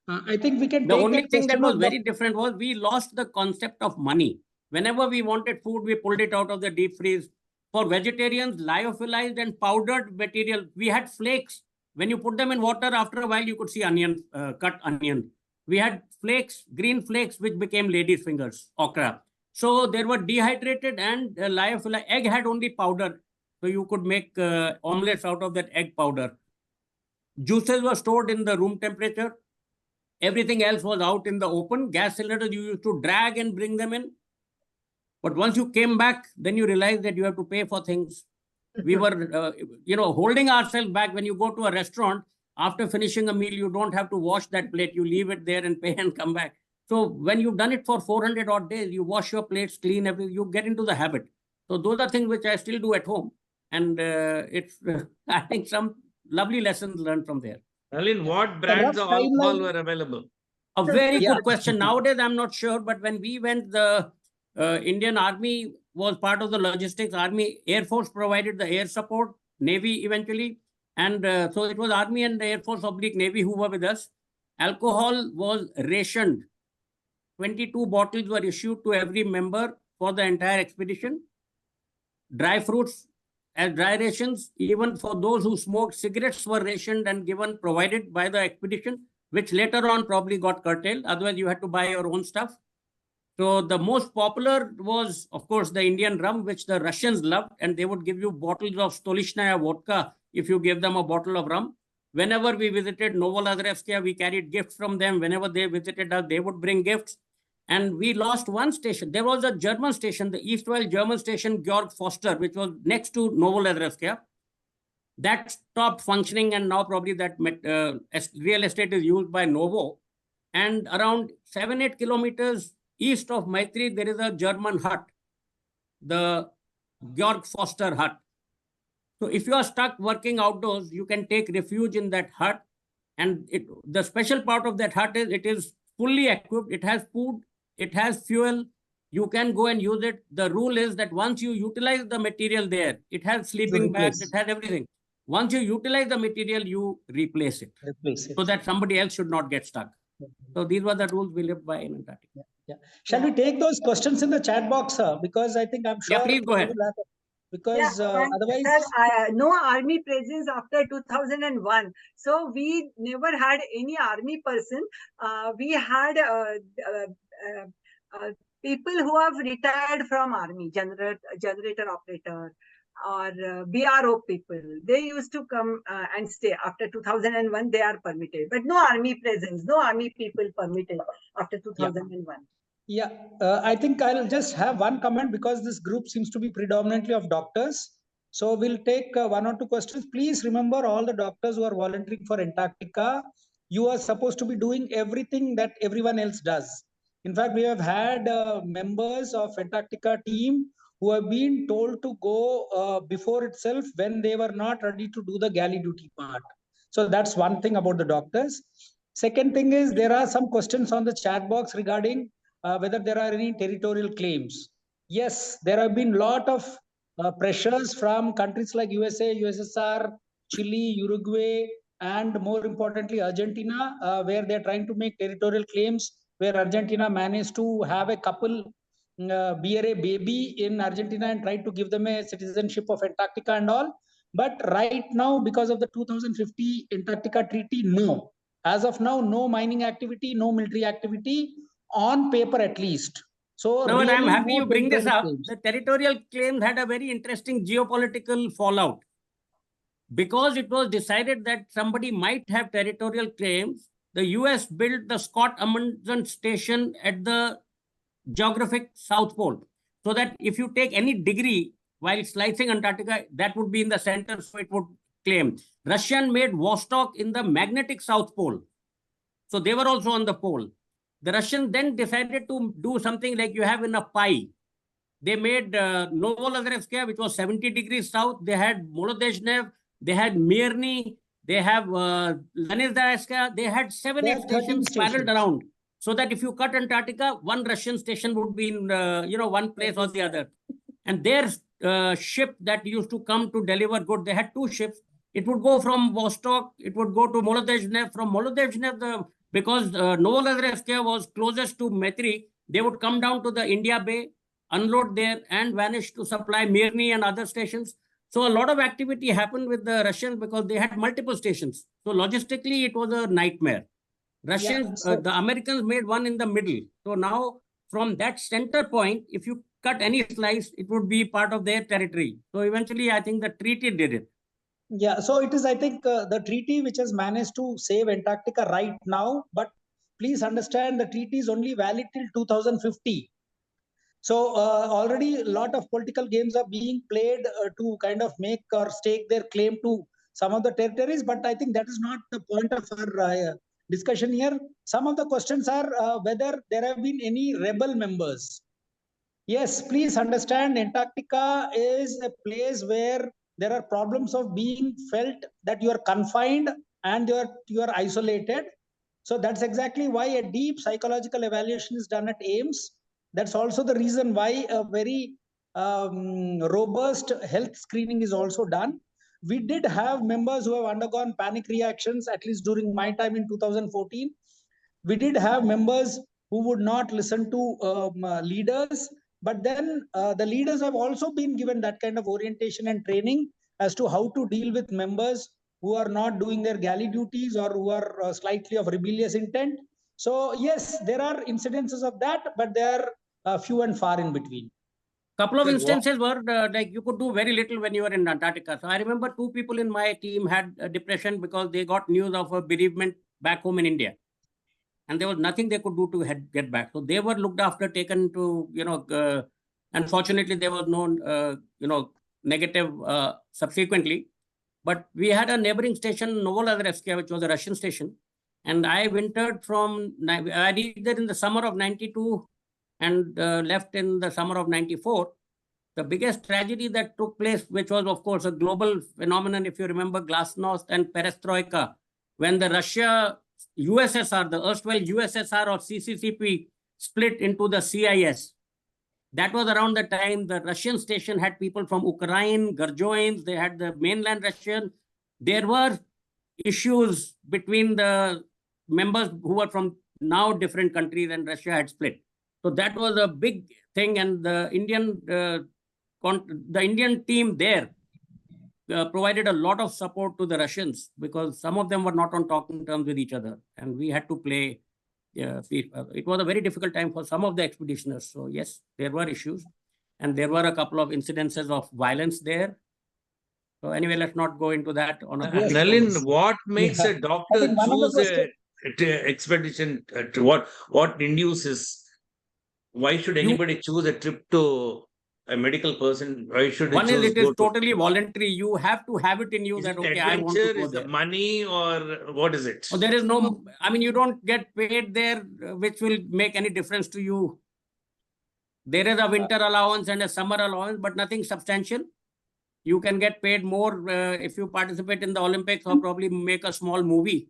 I think we can The take only that thing that question was of very different was we lost the concept of money. Whenever we wanted food, we pulled it out of the deep freeze. For vegetarians, lyophilized and powdered material, we had flakes. When you put them in water, after a while, you could see onion, cut onion. We had flakes, green flakes, which became ladies' fingers, okra. So there were dehydrated and lyophilized. Egg had only powder. So you could make omelets out of that egg powder. Juices were stored in the room temperature. Everything else was out in the open. Gas cylinders you used to drag and bring them in. But once you came back, then you realized that you have to pay for things. We were, holding ourselves back. When you go to a restaurant, after finishing a meal, you don't have to wash that plate. You leave it there and pay and come back. So when you've done it for 400 odd days, you wash your plates, clean everything, you get into the habit. So those are things which I still do at home. And it's, I think, some lovely lessons learned from there. Nalin, what rough brands of alcohol timeline. were available? A very Yeah. good question. Nowadays, I'm not sure, but when we went, the Indian Army was part of the logistics. Army, Air Force provided the air support, Navy eventually. And so it was Army and the Air Force oblique Navy who were with us. Alcohol was rationed. 22 bottles were issued to every member for the entire expedition. Dry fruits as dry rations, even for those who smoked, cigarettes were rationed and given, provided by the expedition, which later on probably got curtailed. Otherwise, you had to buy your own stuff. So the most popular was, of course, the Indian rum, which the Russians loved, and they would give you bottles of Stolichnaya vodka if you gave them a bottle of rum. Whenever we visited Novolazrevskia, we carried gifts from them. Whenever they visited us, they would bring gifts. And we lost one station. There was a German station, the Eastwell German station, Georg Foster, which was next to Novolazrevskia. That stopped functioning, and now probably that real estate is used by Novo. And around 7-8 kilometers east of Maitri, there is a German hut, the Georg Foster hut. So if you are stuck working outdoors, you can take refuge in that hut. And the special part of that hut is it is fully equipped. It has food, it has fuel. You can go and use it. The rule is that once you utilize the material there, it has sleeping bags, it has everything. Once you utilize the material, you replace it. So that somebody else should not get stuck. So these were the rules we lived by in Antarctica. Yeah. Shall we take those questions in the chat box, sir? Because I think I'm sure. Yeah, please go ahead. Because otherwise, sir, no army presence after 2001. So we never had any army person. We had people who have retired from army, generator operator, or BRO people. They used to come and stay. After 2001, they are permitted, but no army presence, no army people permitted after 2001. Yeah, I think I'll just have one comment because this group seems to be predominantly of doctors. So we'll take 1 or 2 questions. Please remember, all the doctors who are volunteering for Antarctica, you are supposed to be doing everything that everyone else does. In fact, we have had members of Antarctica team who have been told to go before itself when they were not ready to do the galley duty part. So that's one thing about the doctors. Second thing is, there are some questions on the chat box regarding whether there are any territorial claims. Yes, there have been a lot of pressures from countries like USA, USSR, Chile, Uruguay, and more importantly, Argentina, where they're trying to make territorial claims, where Argentina managed to have a couple bear a baby in Argentina and tried to give them a citizenship of Antarctica and all. But right now, because of the 2050 Antarctica Treaty, no. As of now, no mining activity, no military activity, on paper at least. So no, really, but I'm happy you bring this up. claims. The territorial claims had a very interesting geopolitical fallout. Because it was decided that somebody might have territorial claims, the US built the Scott Amundsen Station at the geographic South Pole. So that if you take any degree while slicing Antarctica, that would be in the center, so it would claim. Russian made Vostok in the magnetic South Pole. So they were also on the pole. The Russians then decided to do something like you have in a pie. They made Novolazrevskia, which was 70 degrees south. They had Molodezhnev, they had Mirny, They have they had 7, They 8 have 13 stations paralleled stations. around. So that if you cut Antarctica, one Russian station would be in, one place or the other. And their ship that used to come to deliver goods, they had 2 ships. It would go from Vostok, it would go to Molodezhnev. From Molodezhnev, because Novolazaresk was closest to Metri, they would come down to the India Bay, unload there, and vanish to supply Mirny and other stations. So a lot of activity happened with the Russians because they had multiple stations. So logistically, it was a nightmare. Russians, the Americans made one in the middle. So now from that center point, if you cut any slice, it would be part of their territory. So eventually, I think the treaty did it. Yeah, so it is, I think, the treaty which has managed to save Antarctica right now. But please understand, the treaty is only valid till 2050. So already a lot of political games are being played to kind of make or stake their claim to some of the territories. But I think that is not the point of our discussion here. Some of the questions are whether there have been any rebel members. Yes, please understand, Antarctica is a place where there are problems of being felt that you are confined and you are isolated. So that's exactly why a deep psychological evaluation is done at AIMS. That's also the reason why a very robust health screening is also done. We did have members who have undergone panic reactions, at least during my time in 2014. We did have members who would not listen to leaders, but then the leaders have also been given that kind of orientation and training as to how to deal with members who are not doing their galley duties or who are slightly of rebellious intent. So yes, there are incidences of that, but they are few and far in between. Couple of instances were like you could do very little when you were in Antarctica. So I remember 2 people in my team had depression because they got news of a bereavement back home in India. And there was nothing they could do to get back. So they were looked after, taken to, unfortunately, there was no, negative subsequently. But we had a neighboring station, Novolazaresk, which was a Russian station. And I wintered I reached there in the summer of 92 and left in the summer of 94. The biggest tragedy that took place, which was, of course, a global phenomenon, if you remember, Glasnost and Perestroika, when the USSR, the erstwhile USSR or CCCP split into the CIS. That was around the time the Russian station had people from Ukraine, Garjoins, they had the mainland Russian. There were issues between the members who were from now different countries, and Russia had split. So that was a big thing, and the Indian team there provided a lot of support to the Russians because some of them were not on talking terms with each other, and we had to play. It was a very difficult time for some of the expeditioners. So yes, there were issues, and there were a couple of incidences of violence there. So anyway, let's not go into that. Nalin, what makes a doctor choose a expedition? What induces? Why should anybody choose a trip to a medical person? Why should one is it is totally voluntary. You have to have it in you that okay, I want to go is there. The money or what is it? So there is no. I mean, you don't get paid there, which will make any difference to you. There is a winter allowance and a summer allowance, but nothing substantial. You can get paid more if you participate in the Olympics or probably make a small movie,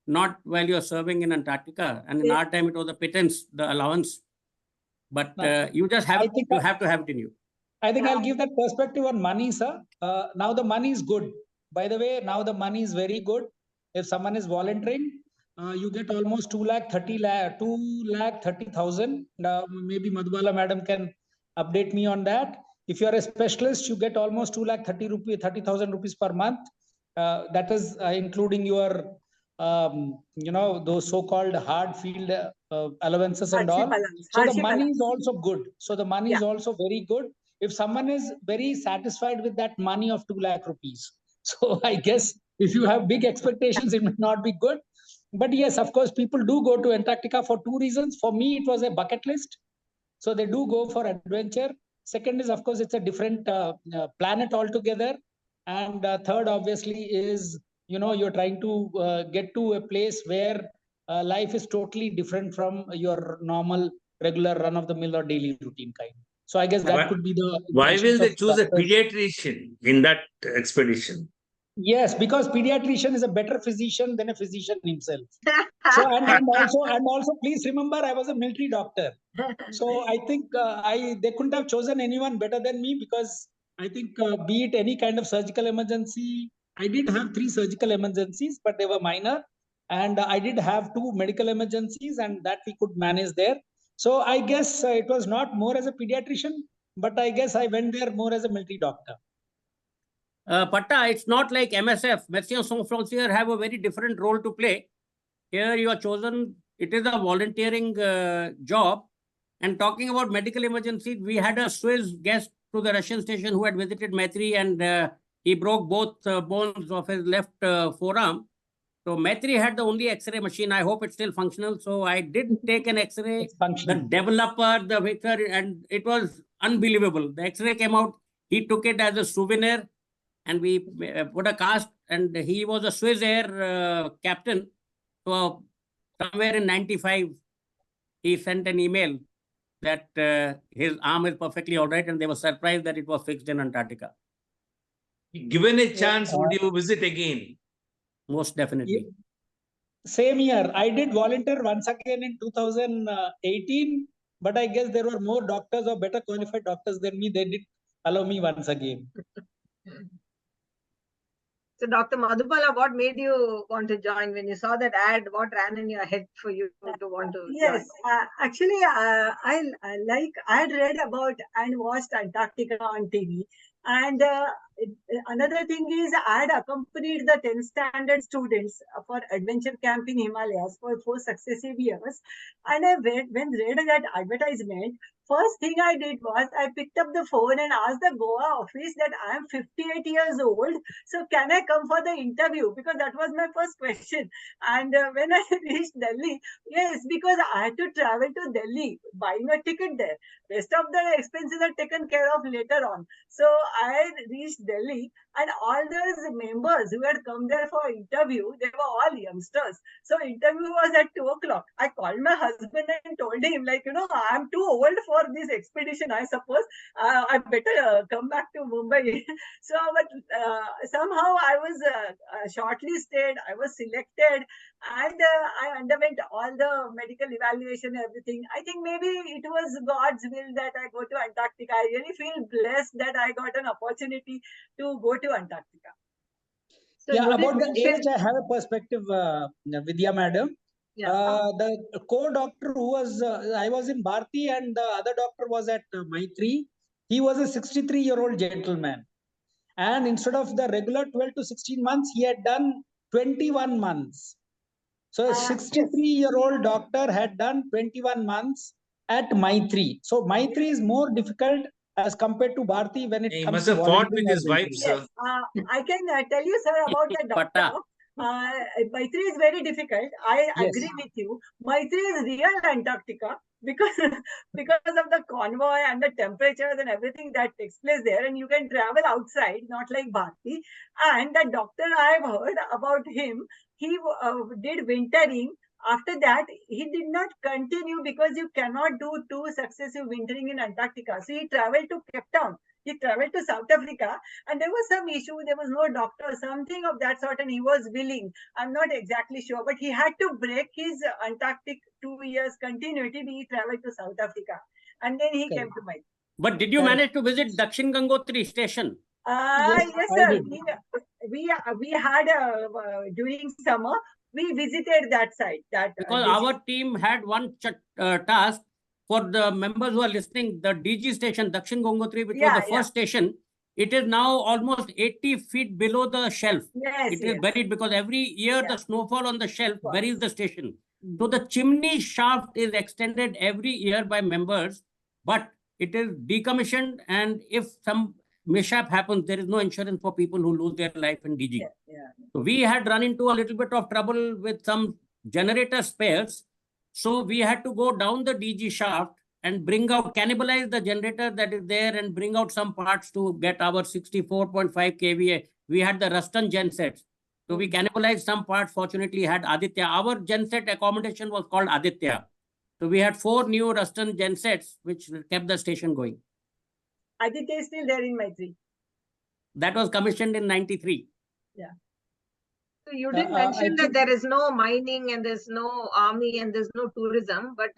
not while you're serving in Antarctica. And in our time, it was a pittance, the allowance. But you just have to have it in you. I think I'll give that perspective on money, sir. Now the money is good. By the way, now the money is very good. If someone is volunteering, you get almost 2,30,000. Maybe Madhubala madam can update me on that. If you are a specialist, you get almost 2,30,000 rupees per month. That is including your, those so-called hard field allowances and all. So the money is also good. So the money is also very good. If someone is very satisfied with that money of 2 lakh rupees. So I guess if you have big expectations, it may not be good. But yes, of course, people do go to Antarctica for 2 reasons. For me, it was a bucket list. So they do go for adventure. Second is, of course, it's a different planet altogether. And third, obviously, is, you're trying to get to a place where life is totally different from your normal, regular run-of-the-mill or daily routine kind. So I guess that could be the... Why will they choose a pediatrician in that expedition? Yes, because pediatrician is a better physician than a physician himself. So and also, please remember, I was a military doctor. So I think they couldn't have chosen anyone better than me, because I think be it any kind of surgical emergency, I did have 3 surgical emergencies, but they were minor, and I did have 2 medical emergencies, and that we could manage there. So I guess it was not more as a pediatrician, but I guess I went there more as a military doctor. Patta, it's not like MSF. Médecins sans frontières have a very different role to play. Here you are chosen, it is a volunteering job. And talking about medical emergencies, we had a Swiss guest to the Russian station who had visited Maitri, and he broke both bones of his left forearm. So Maitri had the only X-ray machine. I hope it's still functional. So I did take an X-ray, the developer, the vicar, and it was unbelievable. The X-ray came out. He took it as a souvenir, and we put a cast, and he was a Swiss Air captain. So somewhere in 95, he sent an email that his arm is perfectly all right, and they were surprised that it was fixed in Antarctica. Given a chance, would you visit again? Most definitely. Same year, I did volunteer once again in 2018, but I guess there were more doctors or better qualified doctors than me. They did allow me once again. So, Dr. Madhubala, what made you want to join when you saw that ad? What ran in your head for you to want to Yes, join? actually, I had read about and watched Antarctica on TV. And another thing is, I had accompanied the 10th standard students for adventure camp in Himalayas for 4 successive years. And I read that advertisement, first thing I did was I picked up the phone and asked the Goa office that I am 58 years old. So can I come for the interview? Because that was my first question. And when I reached Delhi, yes, because I had to travel to Delhi, buying a ticket there. Rest of the expenses are taken care of later on. So I reached Delhi, and all those members who had come there for interview, they were all youngsters. So interview was at 2 o'clock. I called my husband and told him, like, I'm too old for this expedition, I suppose. I better come back to Mumbai. So, but somehow I was shortlisted, I was selected, and I underwent all the medical evaluation, everything. I think maybe it was God's will that I go to Antarctica. I really feel blessed that I got an opportunity to go to Antarctica. So Yeah, you did about the mention- age, I have a perspective, Vidya madam. Yeah. The co-doctor who was, I was in Bharti, and the other doctor was at Maitri. He was a 63-year-old gentleman. And instead of the regular 12 to 16 months, he had done 21 months. So a 63-year-old doctor had done 21 months at Maitri. So Maitri is more difficult as compared to Bharti when it He comes must to have fought volunteering with as his wife, military. sir. Yes, I can tell you, sir, about the doctor. Maitri is very difficult. I agree with you. Maitri is real Antarctica because of the convoy and the temperatures and everything that takes place there, and you can travel outside, not like Bharti. And the doctor I've heard about him, he did wintering. After that, he did not continue because you cannot do 2 successive wintering in Antarctica. So he traveled to Cape Town. He traveled to South Africa, and there was some issue. There was no doctor, something of that sort, and he was willing. I'm not exactly sure, but he had to break his Antarctic 2 years continuity. He traveled to South Africa, and then he came to my. But did you manage to visit Dakshin Gangotri station? Yes, sir. We had during summer, we visited that site. Because our team had one task for the members who are listening. The DG station, Dakshin Gangotri, which was the first station, it is now almost 80 feet below the shelf. Yes, it is buried because every year the snowfall on the shelf buries the station. So the chimney shaft is extended every year by members, but it is decommissioned, and if some mishap happens, there is no insurance for people who lose their life in DG. So we had run into a little bit of trouble with some generator spares. So we had to go down the DG shaft and cannibalize the generator that is there and bring out some parts to get our 64.5 kVA. We had the Ruston gensets. So we cannibalized some parts, fortunately had Aditya. Our genset accommodation was called Aditya. So we had 4 new Ruston gensets, which kept the station going. Aditya is still there in Maitri. That was commissioned in 93. So you did mention that there is no mining and there's no army and there's no tourism, but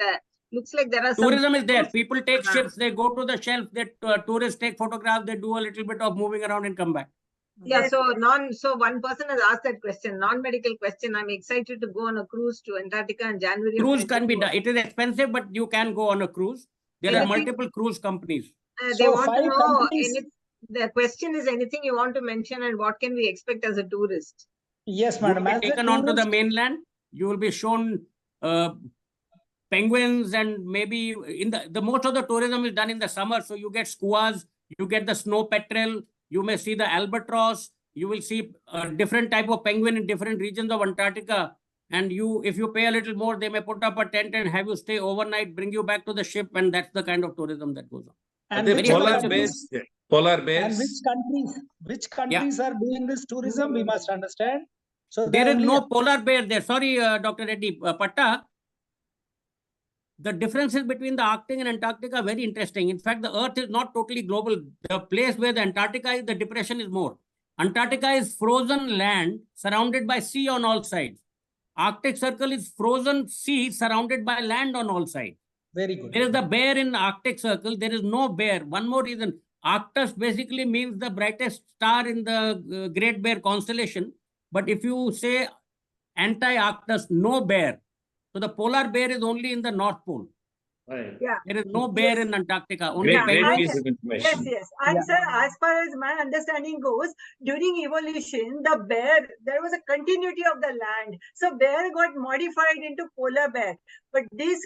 looks like there are some. Tourism is there. People take Uh-huh. ships, they go to the shelf, tourists take photographs, they do a little bit of moving around and come back. Yeah, so one person has asked that question, non-medical question. I'm excited to go on a cruise to Antarctica in January. of Cruise can be 2024. done. It is expensive, but you can go on a cruise. There are Anything- multiple cruise companies. They So want to 5 know, countries- the question is anything you want to mention and what can we expect as a tourist? Yes, You will madam. be As a taken onto the tourist- mainland. You will be shown penguins, and maybe in the most of the tourism is done in the summer. So you get skuas, you get the snow petrel, you may see the albatross, you will see a different type of penguin in different regions of Antarctica. And if you pay a little more, they may put up a tent and have you stay overnight, bring you back to the ship, and that's the kind of tourism that goes on. Are And there which polar countries- bears? Polar And bears? which countries are doing this tourism? We must understand. So There is only no polar bear there. Sorry, Dr. Reddy, Patta. The differences between the Arctic and Antarctica are very interesting. In fact, the Earth is not totally global. The place where the Antarctica is, the depression is more. Antarctica is frozen land surrounded by sea on all sides. Arctic Circle is frozen sea surrounded by land on all sides. very good. There is the bear in the Arctic Circle. There is no bear. One more reason. Arctus basically means the brightest star in the Great Bear constellation. But if you say anti-Arctus, no bear. So the polar bear is only in the North Pole. Right. Yeah. There is no bear Yes. in Antarctica. Only Great, great penguins. piece of Yes, information. yes. And Yeah. sir, as far as my understanding goes, during evolution, the bear, there was a continuity of the land. So bear got modified into polar bear. But this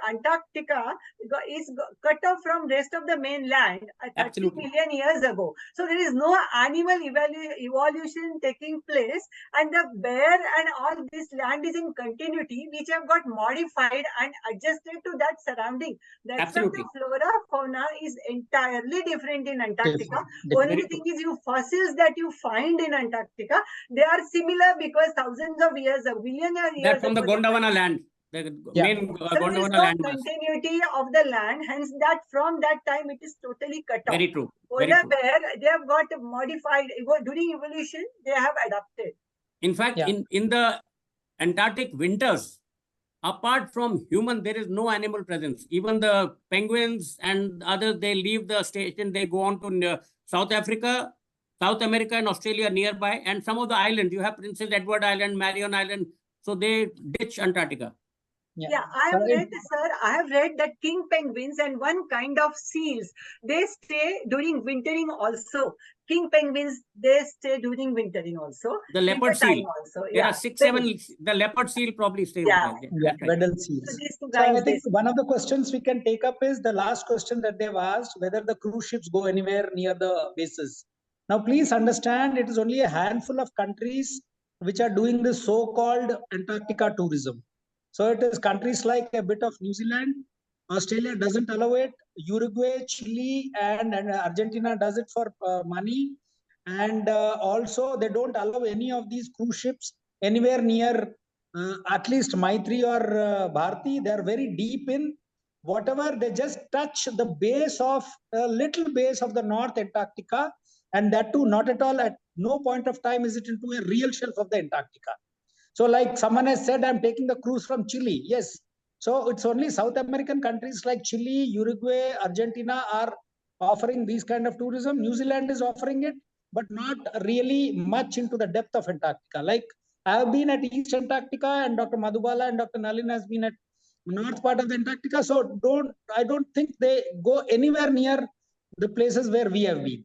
Antarctica is cut off from rest of the mainland 30 Absolutely. million years ago. So there is no animal evolution taking place. And the bear and all this land is in continuity, which have got modified and adjusted to that surrounding. That's why Absolutely. the flora fauna is entirely different in Antarctica. Different. Only thing is, you fossils that you find in Antarctica, they are similar because thousands of years, a billion years. They're from the Gondwana land. The Yeah. main So there is Gondwana no land mass. continuity of the land. Hence, that from that time it is totally cut off. Very true. Very Polar true. bear, they have got modified during evolution. They have adapted. In fact, Yeah. in the Antarctic winters, apart from human, there is no animal presence. Even the penguins and others, they leave the station, they go on to South Africa, South America and Australia nearby, and some of the islands. You have Princess Edward Island, Marion Island, so they ditch Antarctica. Yeah, I have read, sir, I have read that king penguins and one kind of seals, they stay during wintering also. King penguins, they stay during wintering also. The leopard Winter time seal. also. There Yeah. are 6, 7, the leopard seal probably stays Yeah. there. Yeah, That's right. Weddell So seals. these two So I guys, think one of the questions we can take up is the last question that they've asked, whether the cruise ships go anywhere near the bases. Now, please understand, it is only a handful of countries which are doing this so-called Antarctica tourism. So it is countries like a bit of New Zealand, Australia doesn't allow it, Uruguay, Chile, and Argentina does it for money. And also they don't allow any of these cruise ships anywhere near at least Maitri or Bharti. They are very deep in whatever, they just touch the base of a little base of the North Antarctica, and that too not at all, at no point of time is it into a real shelf of the Antarctica. So like someone has said, I'm taking the cruise from Chile. Yes. So it's only South American countries like Chile, Uruguay, Argentina are offering these kind of tourism. New Zealand is offering it, but not really much into the depth of Antarctica. Like I have been at East Antarctica, and Dr. Madhubala and Dr. Nalin has been at north part of the Antarctica. So I don't think they go anywhere near the places where we have been.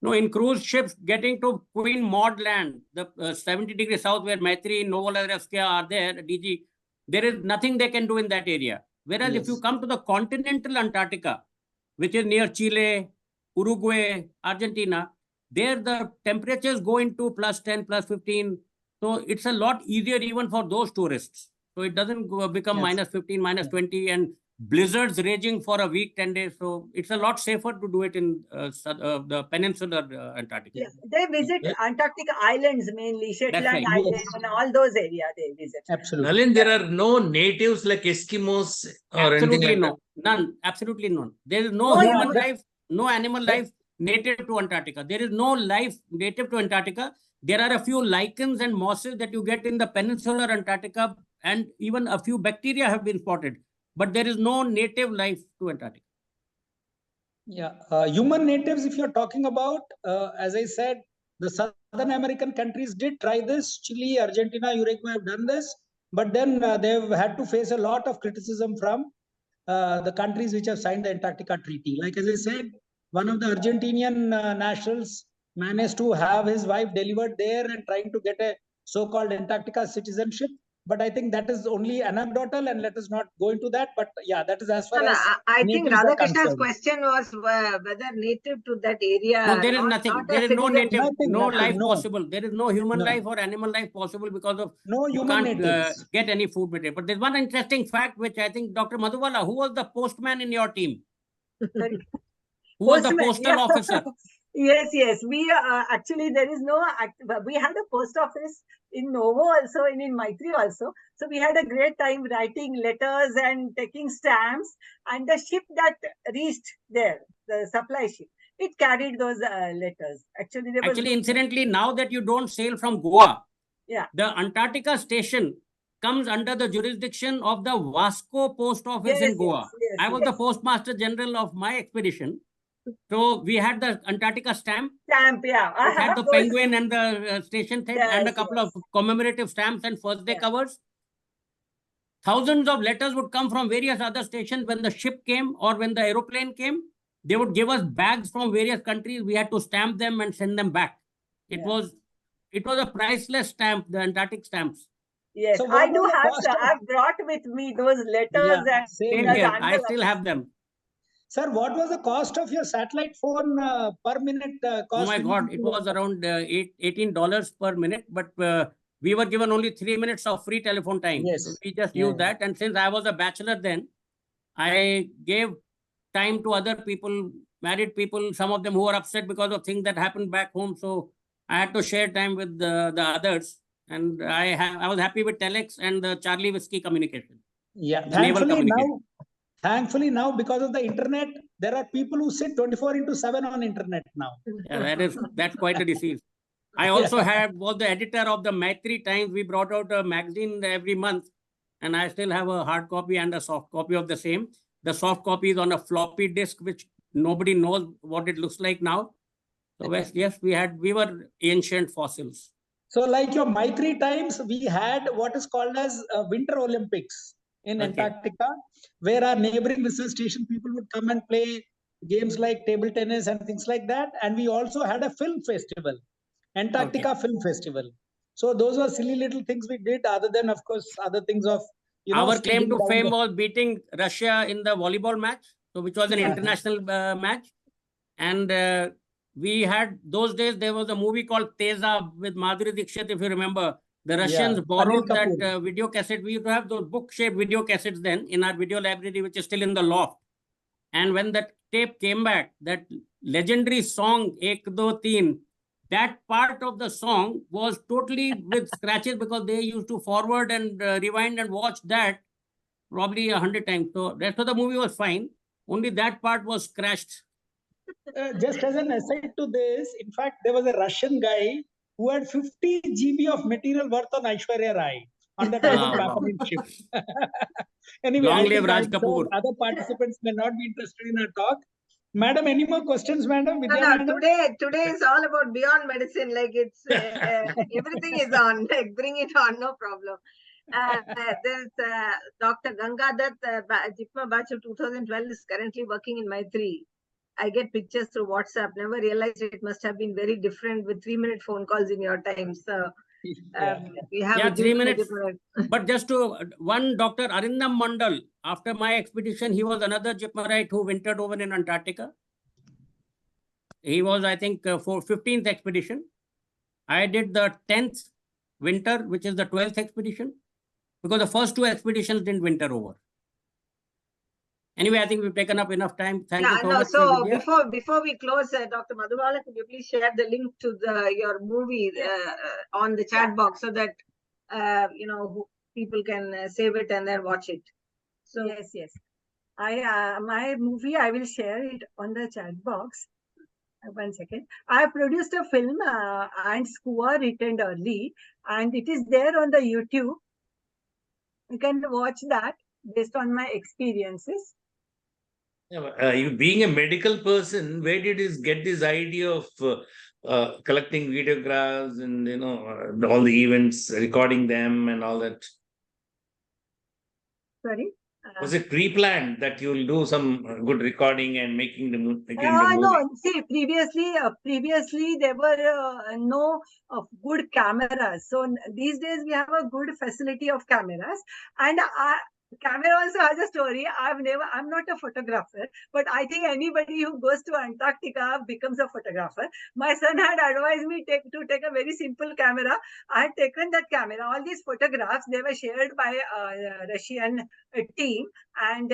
No, in cruise ships, getting to Queen Maud Land, the 70 degrees south where Maitri, Novoladrevskaya are there, DG, there is nothing they can do in that area. Whereas if you come to the continental Antarctica, which is near Chile, Uruguay, Argentina, there the temperatures go into +10, +15. So it's a lot easier even for those tourists. So it doesn't become -15, -20 and blizzards raging for a week, 10 days. So it's a lot safer to do it in the peninsular Antarctica. yeah, they visit Antarctica islands mainly, Shetland right. Islands, Yes. and all those areas they visit. Absolutely. Nalin, there are no natives like Eskimos or anything Absolutely like no. None. Absolutely none. There is no Oh, human yeah. life, no animal life native to Antarctica. There is no life native to Antarctica. There are a few lichens and mosses that you get in the peninsular Antarctica, and even a few bacteria have been spotted. But there is no native life to Antarctica. Yeah, human natives, if you're talking about, as I said, the Southern American countries did try this. Chile, Argentina, Uruguay have done this, but then they've had to face a lot of criticism from the countries which have signed the Antarctica Treaty. Like as I said, one of the Argentinian nationals managed to have his wife delivered there and trying to get a so-called Antarctica citizenship. But I think that is only anecdotal, and let us not go into that. But yeah, that is as far as I think natives are Radhakrishna's concerned. question was whether native to that area. No, there is nothing. Not There a is no citizen. native, no Nothing, life no. possible. There is no human No. life or animal life possible because of No you human can't natives. get any food with it. But there's one interesting fact which I think, Dr. Madhubala, who was the postman in your team? Who was the Postman, postal yeah. officer? Yes. We actually there is no. We had a post office in Novo also, and in Maitri also. So we had a great time writing letters and taking stamps. And the ship that reached there, the supply ship, it carried those letters. Actually, there was Actually, incidentally, now that you don't sail from Goa, yeah. the Antarctica station comes under the jurisdiction of the Vasco post office in Goa. Yes, I was the postmaster general of my expedition. So we had the Antarctica stamp. Stamp, yeah. It had the penguin and the station thing and a couple of commemorative stamps and first day covers. Thousands of letters would come from various other stations when the ship came or when the aeroplane came. They would give us bags from various countries. We had to stamp them and send them back. It was a priceless stamp, the Antarctic stamps. Yes, So I what do was the have. cost of- I've brought with me those letters Yeah, and same Same here. here. I still have them. Sir, what was the cost of your satellite phone per minute cost? Oh my God, it was around $18 per minute, but we were given only 3 minutes of free telephone time. Yes. So we just used that. And since I was a bachelor then, I gave time to other people, married people, some of them who were upset because of things that happened back home. So I had to share time with the others. And I was happy with Telex and the Charlie Whiskey communication. Yeah, The naval communication. thankfully now because of the internet, there are people who sit 24/7 on internet now. Yeah, that's quite a disease. I also was the editor of the Maitri Times. We brought out a magazine every month, and I still have a hard copy and a soft copy of the same. The soft copy is on a floppy disk, which nobody knows what it looks like now. So yes, we were ancient fossils. So like your Maitri Times, we had what is called as Winter Olympics in Antarctica, where our neighboring research station people would come and play games like table tennis and things like that. And we also had a film festival, Antarctica Film Festival. So those were silly little things we did, other than, of course, other things of, Our claim to fame was beating Russia in the volleyball match, so which was an international match. And we had, those days, there was a movie called Teza with Madhuri Dixit, if you remember. The Russians borrowed that video cassette. We used to have those book-shaped video cassettes then in our video library, which is still in the loft. And when that tape came back, that legendary song, Ek Do Teen, that part of the song was totally with scratches because they used to forward and rewind and watch that probably 100 times. So rest of the movie was fine. Only that part was scratched. Just as an aside to this, in fact, there was a Russian guy who had 50 GB of material worth on Aishwarya Rai on that Ivan ship. Anyway, long I live think Raj Kapoor. Other participants may not be interested in our talk. Madam, any more questions, madam? Today is all about beyond medicine. Like it's everything is on. Like bring it on, no problem. There's Dr. Gangadhat, Jipma batch of 2012 is currently working in Maitri. I get pictures through WhatsApp. Never realized it must have been very different with 3-minute phone calls in your time. So we have 3 minutes. But just to one, Dr. Arindam Mandal, after my expedition, he was another Jipmarite who wintered over in Antarctica. He was, I think, for 15th expedition. I did the 10th winter, which is the 12th expedition, because the first 2 expeditions didn't winter over. Anyway, I think we've taken up enough time. Thank you so much. So before we close, Dr. Madhubala, could you please share the link to your movie on the chat box so that people can save it and then watch it. So yes. My movie, I will share it on the chat box. One second. I have produced a film, and Skua returned early, and it is there on the YouTube. You can watch that based on my experiences. Yeah, you being a medical person, where did you get this idea of collecting videographs and all the events, recording them and all that? Sorry. Was it pre-planned that you'll do some good recording and making the movie? No, see, previously there were no good cameras. So these days we have a good facility of cameras, and camera also has a story. I'm not a photographer, but I think anybody who goes to Antarctica becomes a photographer. My son had advised me to take a very simple camera. I had taken that camera. All these photographs, they were shared by Russian team and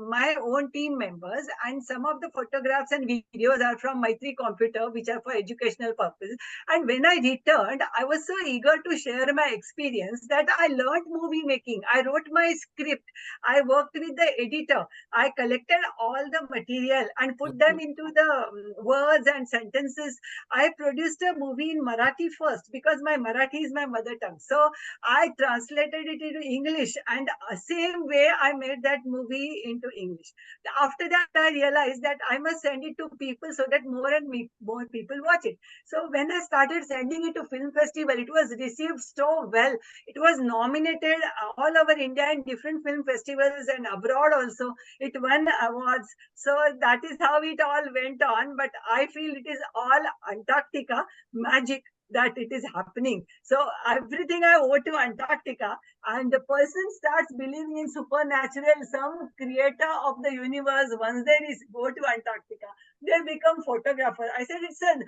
my own team members, and some of the photographs and videos are from Maitri computer, which are for educational purposes. And when I returned, I was so eager to share my experience that I learned movie making. I wrote my script, I worked with the editor, I collected all the material and put them into the words and sentences. I produced a movie in Marathi first because my Marathi is my mother tongue, so I translated it into English, and same way I made that movie into English. After that, I realized that I must send it to people so that more and more people watch it. So when I started sending it to film festival, it was received so well. It was nominated all over India in different film festivals and abroad also. It won awards. So that is how it all went on. But I feel it is all Antarctica magic that it is happening. So everything I owe to Antarctica, and the person starts believing in supernatural, some creator of the universe. Once they go to Antarctica, they become photographer. I said it's an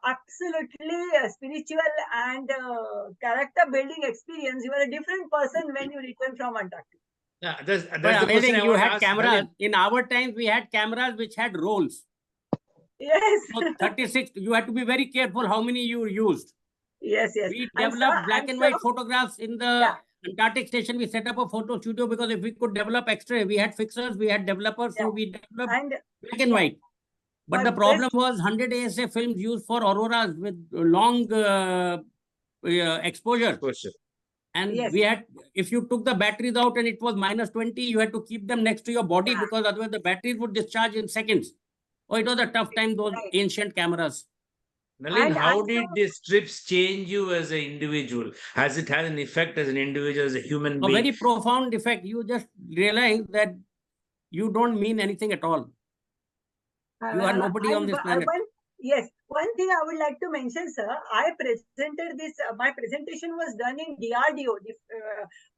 absolutely spiritual and character building experience. You are a different person when you return from Antarctica. Yeah, that's But the question I you want to had ask. cameras. In our times, we had cameras which had rolls. Yes. So 36, you had to be very careful how many you used. Yes, yes. We developed black and white photographs in the Antarctic station. We set up a photo studio because if we could develop extra, we had fixers, we had developers, so we developed black and white. But the problem was 100 ASA films used for auroras with long exposure. And we had, if you took the batteries out and it was -20, you had to keep them next to your body because otherwise the batteries would discharge in seconds. Oh, it was a tough time, those ancient cameras. Nalin, how did these trips change you as an individual? Has it had an effect as an individual, as a human being? A very profound effect. You just realize that you don't mean anything at all. You are nobody on this planet. Yes, one thing I would like to mention, sir, I presented this, my presentation was done in DRDO,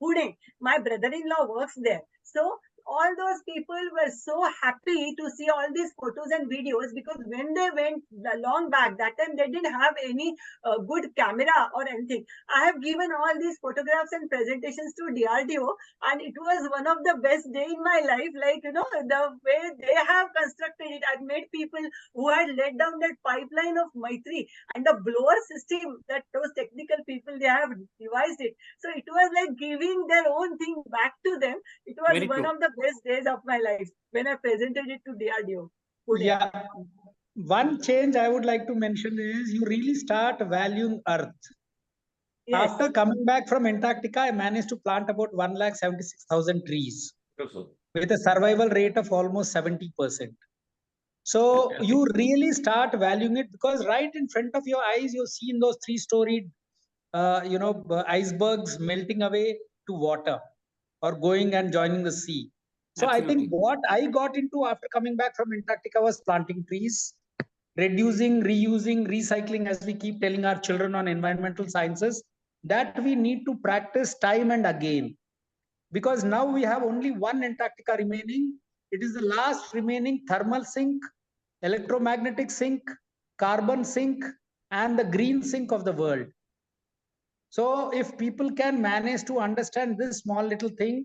Pune. My brother-in-law works there. So all those people were so happy to see all these photos and videos, because when they went long back, that time they didn't have any good camera or anything. I have given all these photographs and presentations to DRDO, and it was one of the best day in my life. Like, the way they have constructed it, I've made people who had let down that pipeline of Maitri and the blower system that those technical people, they have devised it. So it was like giving their own thing back to them. It was one of the best days of my life when I presented it to DRDO. Yeah. One change I would like to mention is you really start valuing Earth. Yes. After coming back from Antarctica, I managed to plant about 176,000 trees with a survival rate of almost 70%. So you really start valuing it, because right in front of your eyes, you've seen those 3-storied, icebergs melting away to water or going and joining the sea. So I think what I got into after coming back from Antarctica was planting trees, reducing, reusing, recycling, as we keep telling our children on environmental sciences, that we need to practice time and again. Because now we have only one Antarctica remaining. It is the last remaining thermal sink, electromagnetic sink, carbon sink, and the green sink of the world. So if people can manage to understand this small little thing,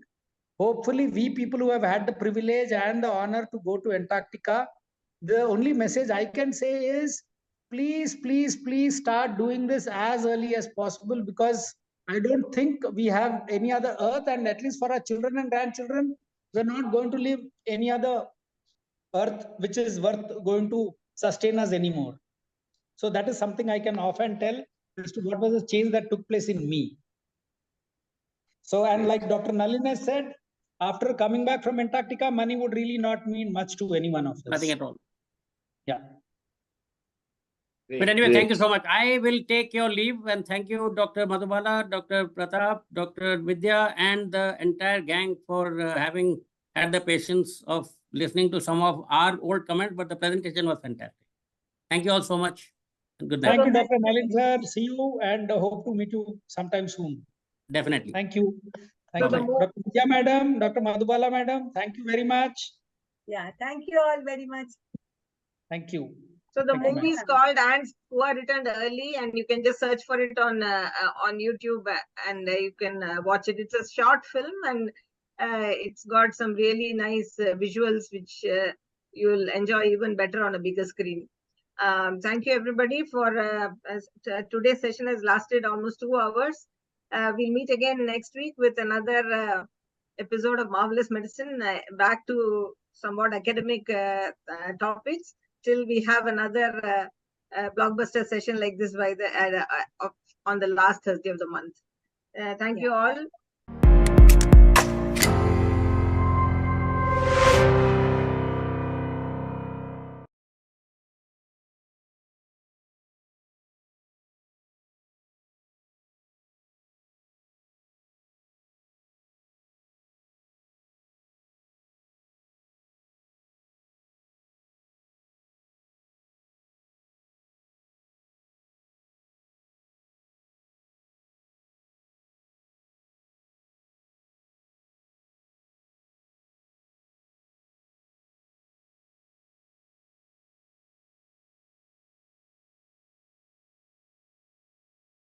hopefully we people who have had the privilege and the honor to go to Antarctica, the only message I can say is, please, please, please start doing this as early as possible, because I don't think we have any other Earth, and at least for our children and grandchildren, we're not going to live any other Earth which is worth going to sustain us anymore. So that is something I can often tell as to what was the change that took place in me. So, and like Dr. Nalin has said, after coming back from Antarctica, money would really not mean much to any one of us. Nothing at all. Yeah. But anyway, thank you so much. I will take your leave and thank you, Dr. Madhubala, Dr. Pratap, Dr. Vidya, and the entire gang for having had the patience of listening to some of our old comments, but the presentation was fantastic. Thank you all so much. And good night. Thank you, Dr. Nalin sir. See you and hope to meet you sometime soon. Definitely. Thank you. Thank So you. Dr. Vidya madam, Dr. Madhubala madam, thank you very much. Yeah, thank you all very much. Thank you. So the Thank you, movie is called Ants Who Are Returned Early, and you can just search for it on YouTube, and you can watch it. It's a short film, and it's got some really nice visuals, which you'll enjoy even better on a bigger screen. Thank you, everybody, for today's session has lasted almost 2 hours. We'll meet again next week with another episode of Marvelous Medicine, back to somewhat academic topics, till we have another blockbuster session like this by the on the last Thursday of the month. Thank you all.